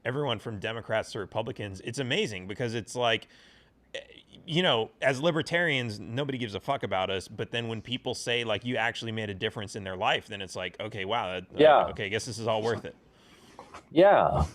everyone from Democrats to Republicans. It's amazing because it's like, as libertarians, nobody gives a fuck about us. But then when people say like you actually made a difference in their life, then it's like, okay, wow. Okay, I guess this is all worth it. Yeah.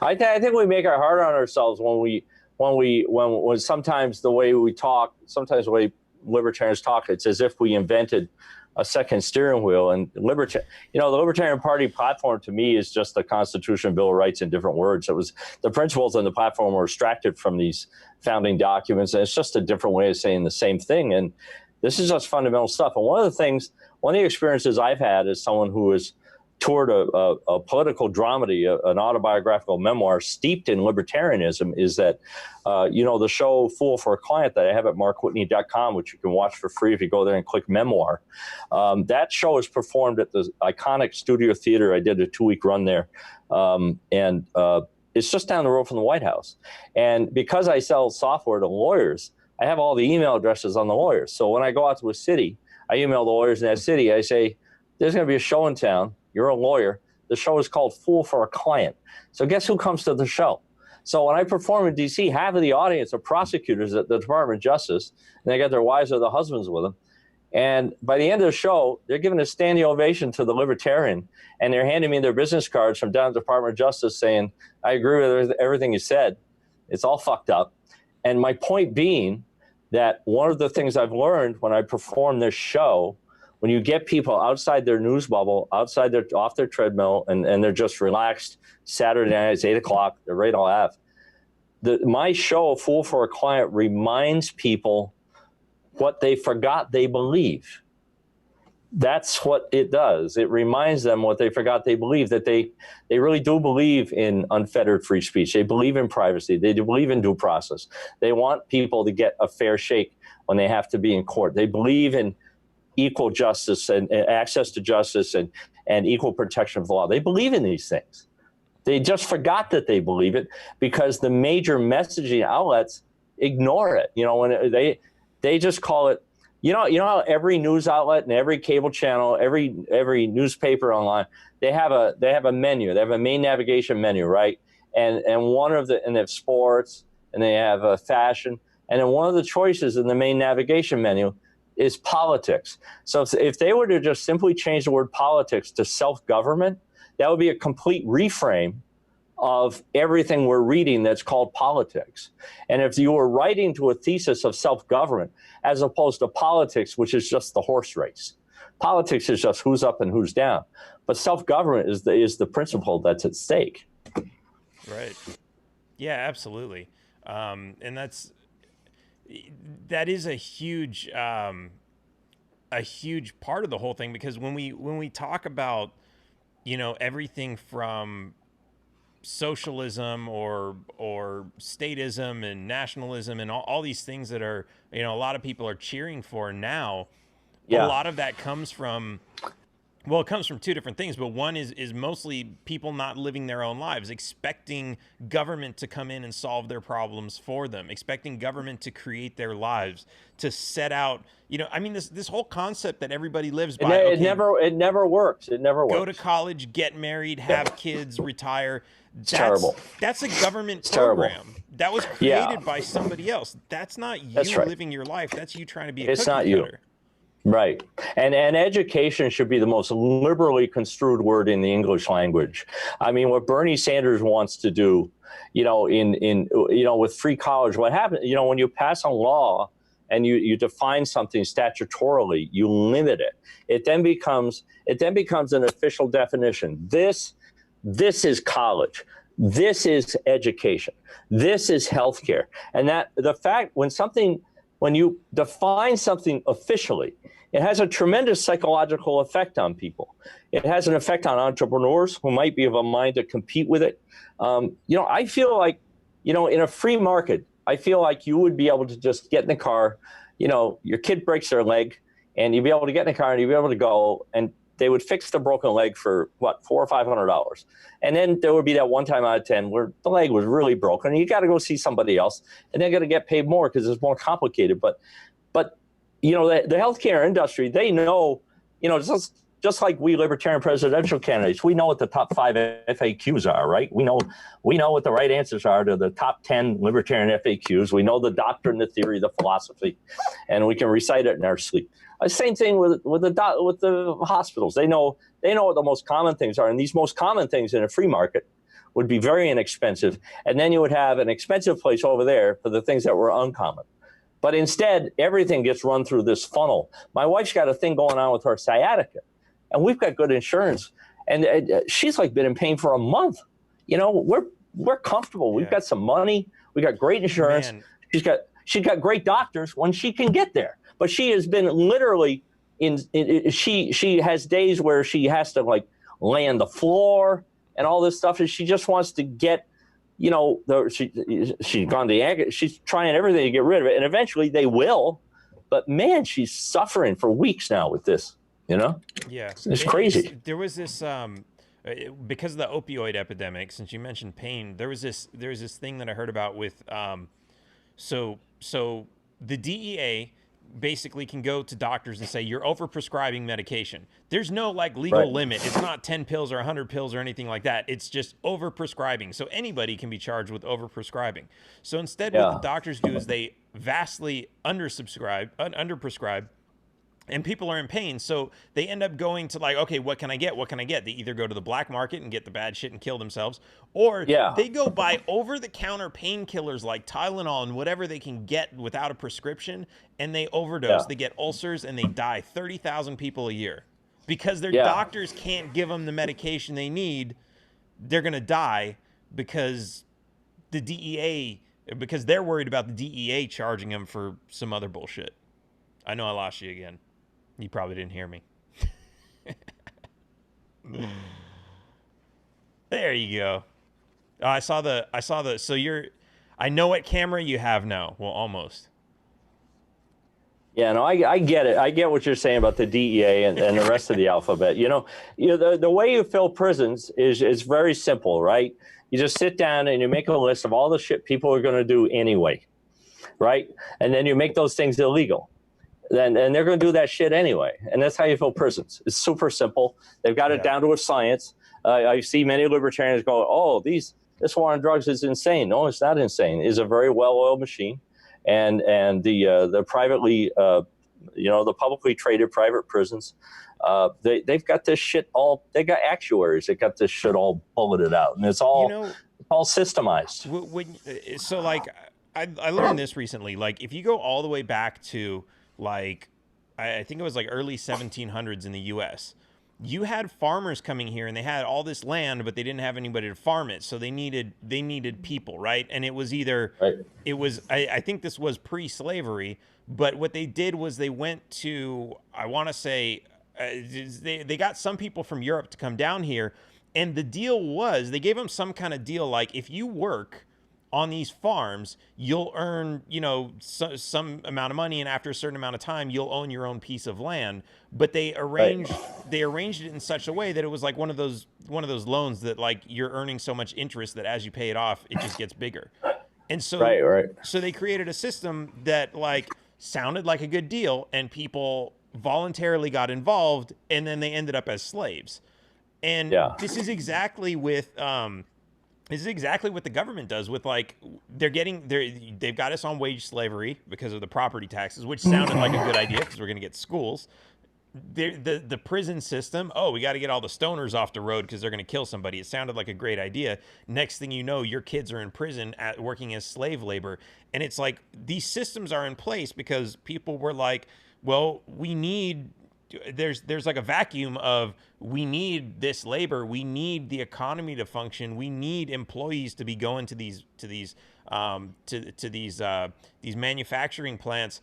I think we make it hard on ourselves when sometimes the way we talk, sometimes the way libertarians talk, it's as if we invented a second steering wheel. And the Libertarian Party platform to me is just the Constitution, Bill of Rights in different words. It was the principles on the platform were extracted from these founding documents, and it's just a different way of saying the same thing. And this is just fundamental stuff. And one of the experiences I've had as someone who has toured a political dramedy, an autobiographical memoir steeped in libertarianism, is that, the show Fool for a Client that I have at markwhitney.com, which you can watch for free if you go there and click memoir. That show is performed at the iconic Studio Theater. I did a 2-week run there. And it's just down the road from the White House. And because I sell software to lawyers, I have all the email addresses on the lawyers. So when I go out to a city, I email the lawyers in that city. I say, there's going to be a show in town. You're a lawyer. The show is called Fool for a Client. So guess who comes to the show? So when I perform in D.C., half of the audience are prosecutors at the Department of Justice, and they got their wives or their husbands with them. And by the end of the show, they're giving a standing ovation to the Libertarian, and they're handing me their business cards from down at the Department of Justice saying, I agree with everything you said. It's all fucked up. And my point being that one of the things I've learned when I perform this show, when you get people outside their news bubble, off their treadmill, and they're just relaxed, Saturday night, it's 8 o'clock, they're ready to laugh. My show, Fool for a Client, reminds people what they forgot they believe. That's what it does. It reminds them what they forgot they believe, that they really do believe in unfettered free speech. They believe in privacy. They do believe in due process. They want people to get a fair shake when they have to be in court. They believe in equal justice and access to justice and equal protection of the law. They believe in these things. They just forgot that they believe it because the major messaging outlets ignore it. When they just call it, you know how every news outlet and every cable channel, every newspaper online, they have a menu. They have a main navigation menu, right? And they have sports, and they have fashion, and then one of the choices in the main navigation menu is politics. So if they were to just simply change the word politics to self-government, that would be a complete reframe of everything we're reading that's called politics. And if you were writing to a thesis of self-government as opposed to politics, which is just the horse race. Politics is just who's up and who's down. But self-government is the principle that's at stake. Right. Yeah, absolutely. And that is a huge part of the whole thing, because when we talk about, everything from socialism or statism and nationalism and all these things that are, a lot of people are cheering for now, a lot of that comes from, well, it comes from two different things, but one is mostly people not living their own lives, expecting government to come in and solve their problems for them, expecting government to create their lives, to set out, this whole concept that everybody lives by. It never works. It never works. Go to college, get married, have kids, retire. It's terrible. That's a government program. Terrible. That was created by somebody else. That's not you living your life. That's you trying to be a cookie cutter. You. Right. And education should be the most liberally construed word in the English language. I mean, what Bernie Sanders wants to do, with free college, what happens, when you pass a law and you define something statutorily, you limit it. It then becomes an official definition. This is college. This is education. This is healthcare. And that the fact when you define something officially, it has a tremendous psychological effect on people. It has an effect on entrepreneurs who might be of a mind to compete with it. I feel like, in a free market, I feel like you would be able to just get in the car, your kid breaks their leg, and you'd be able to get in the car and you'd be able to go, and they would fix the broken leg for $400 or $500. And then there would be that one time out of 10 where the leg was really broken and you got to go see somebody else, and they're going to get paid more because it's more complicated. But the healthcare industry, they know, just like we libertarian presidential candidates, we know what the top 5 FAQs are, right? We know what the right answers are to the top 10 libertarian FAQs. We know the doctrine, the theory, the philosophy, and we can recite it in our sleep. Same thing with the hospitals. They know what the most common things are, and these most common things in a free market would be very inexpensive, and then you would have an expensive place over there for the things that were uncommon. But instead, everything gets run through this funnel. My wife's got a thing going on with her sciatica, and we've got good insurance, and she's like been in pain for a month. We're comfortable. We've got some money. We got great insurance. Man. She's got great doctors when she can get there. But she has been literally she has days where she has to lay on the floor and all this stuff, and she just wants to get, she's gone to she's trying everything to get rid of it, and eventually they will. But man, she's suffering for weeks now with this. Yeah, it's crazy. There was this because of the opioid epidemic. Since you mentioned pain, there was this thing that I heard about with so the DEA basically can go to doctors and say you're overprescribing medication. There's no legal limit. It's not 10 pills or 100 pills or anything like that. It's just overprescribing. So anybody can be charged with overprescribing. So instead, what the doctors do is they vastly underprescribe, and people are in pain. So they end up going to okay, what can I get? What can I get? They either go to the black market and get the bad shit and kill themselves, or they go buy over-the-counter painkillers like Tylenol and whatever they can get without a prescription, and they overdose. They get ulcers and they die. 30,000 people a year. Because their doctors can't give them the medication they need, they're going to die because they're worried about the DEA charging them for some other bullshit. I know I lost you again. You probably didn't hear me. There you go. Oh, I saw the, so I know what camera you have now. Well, almost. Yeah, no, I get it. I get what you're saying about the DEA and the rest of the alphabet. The way you fill prisons is very simple, right? You just sit down and you make a list of all the shit people are going to do anyway, right? And then you make those things illegal. And they're going to do that shit anyway. And that's how you fill prisons. It's super simple. They've got it down to a science. I see many libertarians go, oh, this war on drugs is insane. No, it's not insane. It's a very well-oiled machine. And the privately, the publicly traded private prisons, they've got this shit all. They got actuaries. They got this shit all bulleted out, and it's all systemized. So like, I learned this recently. Like, if you go all the way back to like, I think it was like early 1700s in the U.S. You had farmers coming here and they had all this land, but they didn't have anybody to farm it. So they needed people, right? And it was either, it was, I think this was pre-slavery, but what they did was they went to, I want to say, they got some people from Europe to come down here. And the deal was, they gave them some kind of deal, like if you work on these farms, you'll earn, some amount of money, and after a certain amount of time, you'll own your own piece of land. But they arranged it in such a way that it was like one of those loans that like you're earning so much interest that as you pay it off, it just gets bigger. And so, so they created a system that like sounded like a good deal, and people voluntarily got involved, and then they ended up as slaves. And this is exactly with this is exactly what the government does with, like, they've got us on wage slavery because of the property taxes, which sounded like a good idea because we're going to get schools. The prison system, we got to get all the stoners off the road because they're going to kill somebody. It sounded like a great idea. Next thing you know, your kids are in prison working as slave labor. And it's like these systems are in place because people were like, well, there's like a vacuum of, we need this labor, we need the economy to function, we need employees to be going to these manufacturing plants.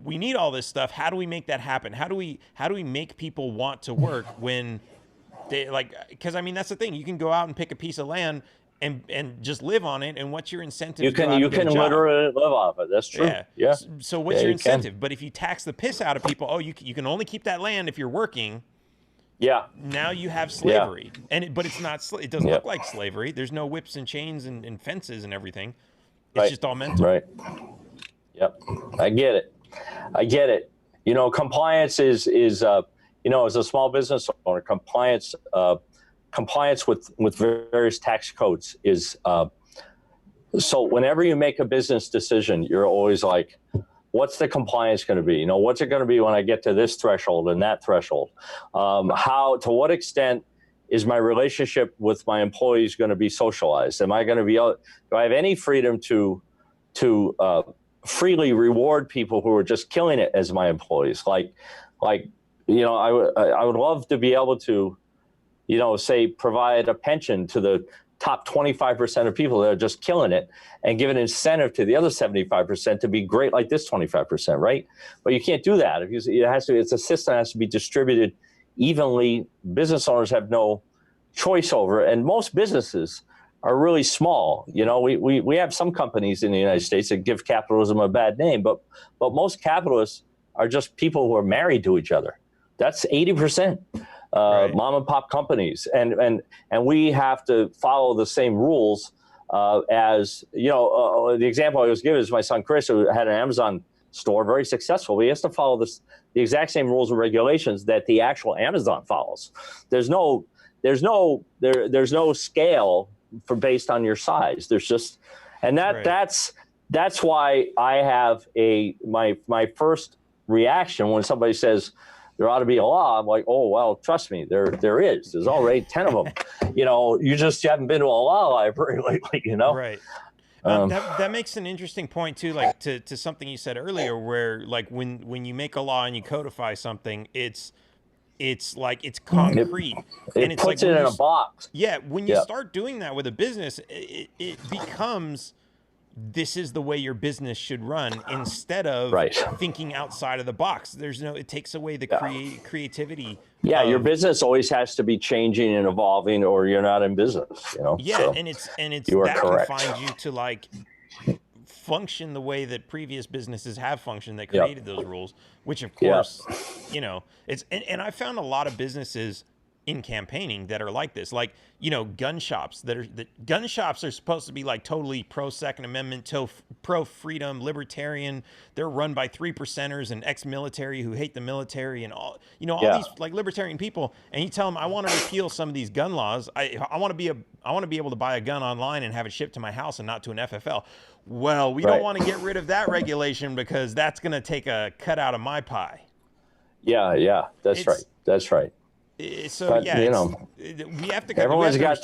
We need all this stuff. How do we make that happen? How do we make people want to work when they because I mean, that's the thing. You can go out and pick a piece of land and just live on it, and what's your incentive? You can literally live off it. That's true. Yeah. So what's your incentive? But if you tax the piss out of people, you can only keep that land if you're working. Yeah. Now you have slavery, but it's not. It doesn't look like slavery. There's no whips and chains and fences and everything. It's just all mental. Right. Yep. I get it. Compliance is as a small business owner, compliance with various tax codes is so whenever you make a business decision, you're always like, what's the compliance going to be? What's it going to be when I get to this threshold and that threshold? To what extent is my relationship with my employees going to be socialized? Am I going to do I have any freedom to freely reward people who are just killing it as my employees? I would love to be able to, say, provide a pension to the top 25% of people that are just killing it and give an incentive to the other 75% to be great like this 25%, right? But you can't do that. It's a system that has to be distributed evenly. Business owners have no choice over it. And most businesses are really small. We have some companies in the United States that give capitalism a bad name, but most capitalists are just people who are married to each other. That's 80%. Mom and pop companies, and we have to follow the same rules as the example I was given is my son Chris, who had an Amazon store, very successful. He has to follow the exact same rules and regulations that the actual Amazon follows. There's no scale based on your size. There's just, and that's why I have my first reaction when somebody says there ought to be a law. I'm like, oh, well, trust me, there is. There's already 10 of them. You just haven't been to a law library lately, Right. That makes an interesting point too, like to something you said earlier, where like when you make a law and you codify something, it's like it's concrete. And it's puts like it in a box. Yeah, when you start doing that with a business, it becomes, this is the way your business should run, instead of thinking outside of the box. It takes away the creativity. Yeah, your business always has to be changing and evolving, or you're not in business. Yeah, so and it's that correct. Confines you to like function the way that previous businesses have functioned that created those rules, which of course, it's, and I found a lot of businesses in campaigning that are like this, like, gun shops gun shops are supposed to be like totally pro Second Amendment, pro freedom, libertarian. They're run by 3%ers and ex-military who hate the military and all these like libertarian people. And you tell them, I want to repeal some of these gun laws. I want to be able to buy a gun online and have it shipped to my house and not to an FFL. Well, we don't want to get rid of that regulation because that's going to take a cut out of my pie. Yeah, that's right. So but, we have to. Everyone's got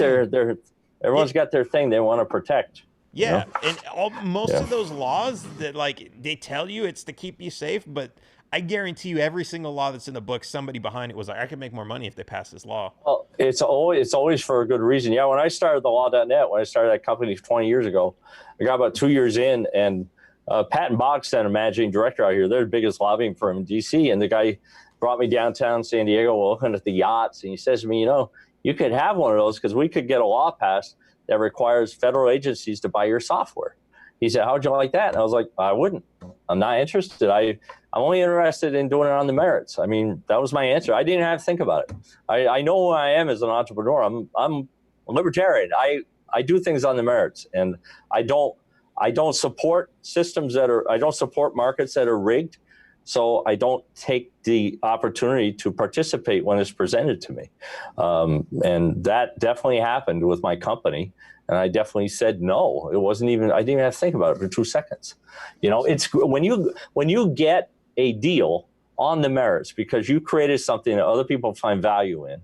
their thing they want to protect. Yeah, and most of those laws that like they tell you it's to keep you safe, but I guarantee you every single law that's in the book, somebody behind it was like, I could make more money if they pass this law. Well, it's always for a good reason. Yeah, when I started thelaw.net, when I started that company 20 years ago, I got about 2 years in, and Pat and Bogstein, a managing director out here, they're the biggest lobbying firm in DC, and the guy brought me downtown San Diego, looking at the yachts, and he says to me, you could have one of those because we could get a law passed that requires federal agencies to buy your software. He said, how'd you like that? And I was like, I wouldn't. I'm not interested. I'm only interested in doing it on the merits. I mean, that was my answer. I didn't have to think about it. I know who I am as an entrepreneur. I'm a libertarian. I do things on the merits, and I don't support systems I don't support markets that are rigged. So I don't take the opportunity to participate when it's presented to me. And that definitely happened with my company. And I definitely said no. I didn't even have to think about it for 2 seconds. It's when you get a deal on the merits because you created something that other people find value in,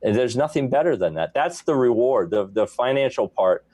and there's nothing better than that. That's the reward. The financial part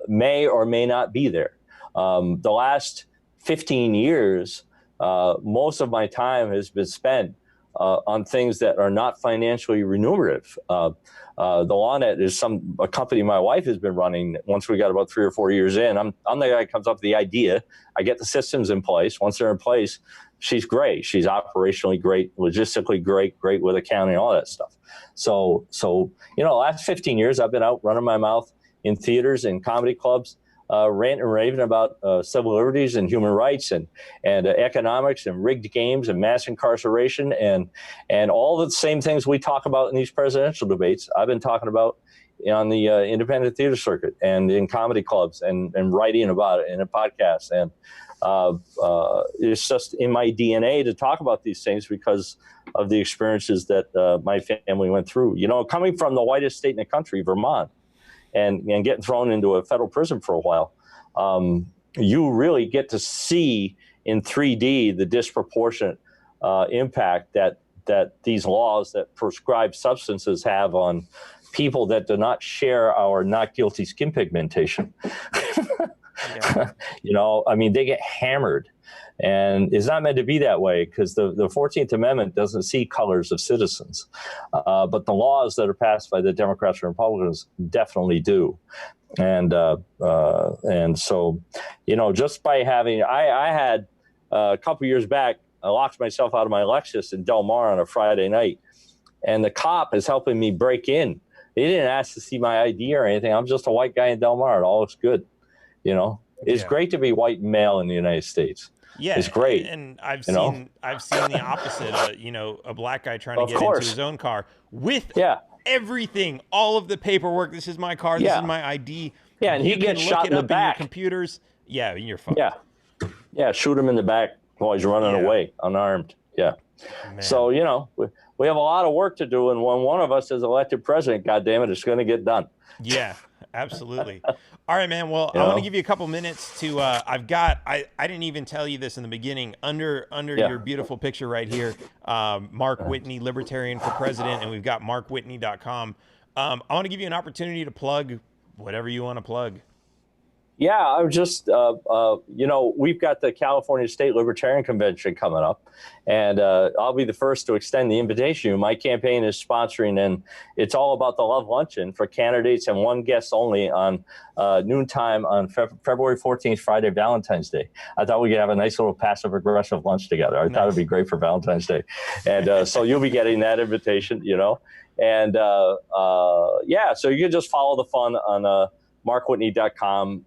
may or may not be there. The last 15 years, most of my time has been spent on things that are not financially remunerative. The LawNet is a company my wife has been running. Once we got about 3 or 4 years in, I'm the guy who comes up with the idea. I get the systems in place. Once they're in place, she's great. She's operationally great, logistically great with accounting, all that stuff. So the last 15 years, I've been out running my mouth in theaters and comedy clubs, ranting and raving about civil liberties and human rights and economics and rigged games and mass incarceration and all the same things we talk about in these presidential debates. I've been talking about on the independent theater circuit and in comedy clubs and writing about it in a podcast. And it's just in my DNA to talk about these things because of the experiences that my family went through. Coming from the whitest state in the country, Vermont, and getting thrown into a federal prison for a while, you really get to see in 3D the disproportionate impact that these laws that prescribe substances have on people that do not share our not guilty skin pigmentation. They get hammered. And it's not meant to be that way because the 14th Amendment doesn't see colors of citizens. But the laws that are passed by the Democrats and Republicans definitely do. And so, just by having, I had a couple years back, I locked myself out of my Lexus in Del Mar on a Friday night. And the cop is helping me break in. He didn't ask to see my ID or anything. I'm just a white guy in Del Mar. It all looks good. It's great to be white and male in the United States. Yeah, it's great. And I've seen the opposite. A black guy trying to get into his own car with everything, all of the paperwork. This is my car. This is my ID. Yeah, and he gets shot in the back. In your computers. Yeah, you're fucked. Yeah, shoot him in the back while he's running away, unarmed. Yeah. Man. So we have a lot of work to do, and when one of us is elected president, goddammit, it's going to get done. Yeah. Absolutely. All right, man. Well, I want to give you a couple minutes to, I didn't even tell you this in the beginning, under your beautiful picture right here, Mark Whitney, Libertarian for President, and we've got markwhitney.com. I want to give you an opportunity to plug whatever you want to plug. Yeah, I was just, we've got the California State Libertarian Convention coming up, and I'll be the first to extend the invitation. My campaign is sponsoring, and it's all about the Love Luncheon for candidates and one guest only on noontime on February 14th, Friday, Valentine's Day. I thought we could have a nice little passive-aggressive lunch together. I thought it'd be great for Valentine's Day. And so you'll be getting that invitation, And, so you can just follow the fun on markwhitney.com.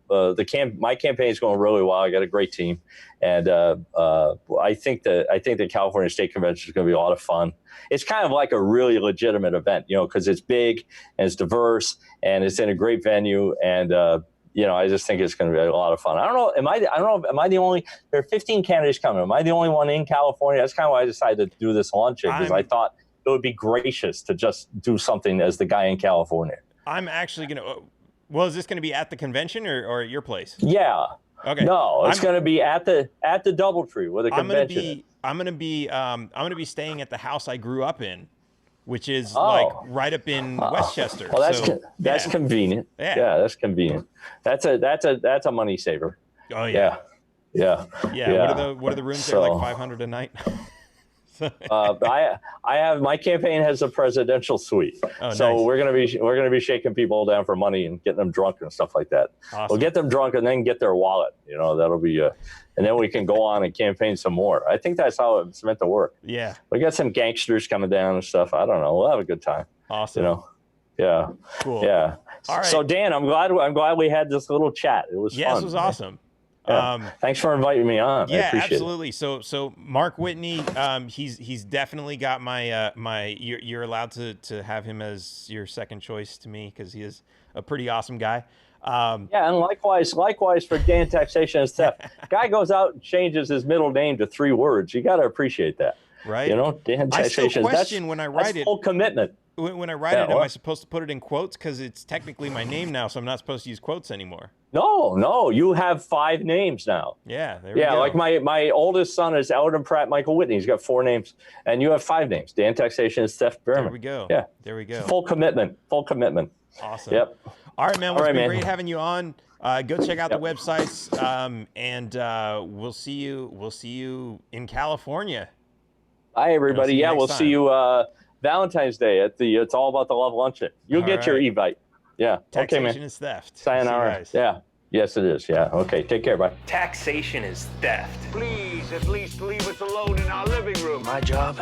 My campaign is going really well. I got a great team, and I think the California State Convention is going to be a lot of fun. It's kind of like a really legitimate event, because it's big and it's diverse and it's in a great venue, and I just think it's going to be a lot of fun. I don't know. Am I the only? There are 15 candidates coming. Am I the only one in California? That's kind of why I decided to do this luncheon, because I thought it would be gracious to just do something as the guy in California. I'm actually going to. Well, is this going to be at the convention or at your place? Yeah. Okay. No, it's going to be at the DoubleTree where the convention. I'm going to be staying at the house I grew up in, which is like right up in Westchester. Well, that's convenient. Yeah, that's convenient. That's a money saver. Oh yeah. Yeah. What are the rooms there, like $500 a night? I have, my campaign has a presidential suite, so nice. we're gonna be shaking people down for money and getting them drunk and stuff like that. Awesome. We'll get them drunk and then get their wallet. That'll be and then we can go on and campaign some more. I think that's how it's meant to work. Yeah, we got some gangsters coming down and stuff. I don't know. We'll have a good time. Awesome. Yeah. Cool. Yeah. All right. So Dan, I'm glad we had this little chat. It was fun. Yes, it was awesome. Yeah. Thanks for inviting me on. Yeah, I appreciate absolutely. It. So Mark Whitney, he's definitely got my you're allowed to have him as your second choice to me, because he is a pretty awesome guy. Yeah, and likewise for Dan Taxation and Theft. Guy goes out and changes his middle name to 3 words. You got to appreciate that. Right. Dan Taxation. I still question when I write it. Full commitment. When I write it, am I supposed to put it in quotes? Because it's technically my name now, so I'm not supposed to use quotes anymore. No, you have 5 names now. Yeah, there we go. Like my oldest son is Eldon Pratt Michael Whitney. He's got 4 names, and you have 5 names. Dan Taxation is Theft Berman. There we go. Yeah, there we go. Full commitment. Awesome. Yep. All right, man. Well, it's been great having you on. Go check out the websites, and we'll see you in California. Hi, everybody. Yeah, we'll see you Valentine's Day at the It's All About the Love Luncheon. You'll get your e-bite. Yeah. Taxation okay, man. is theft. Sayonara. Yeah. Yes, it is. Yeah. Okay. Take care. Bye. Taxation is theft. Please, at least leave us alone in our living room. My job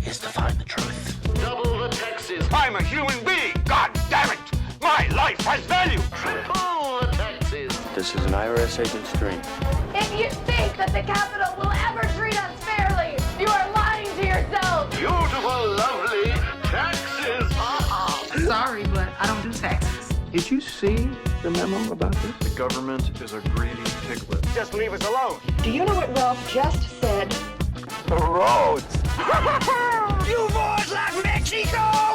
is to find the truth. Double the taxes. I'm a human being. God damn it. My life has value. Triple the taxes. This is an IRS agent's dream. If you think that the Capitol will ever treat us fairly, you are lying to yourself. Beautiful, lovely taxes. Sorry, but I don't do taxes. Did you see the memo about this? The government is a greedy piglet. Just leave us alone. Do you know what Ralph just said? The roads. You boys like Mexico?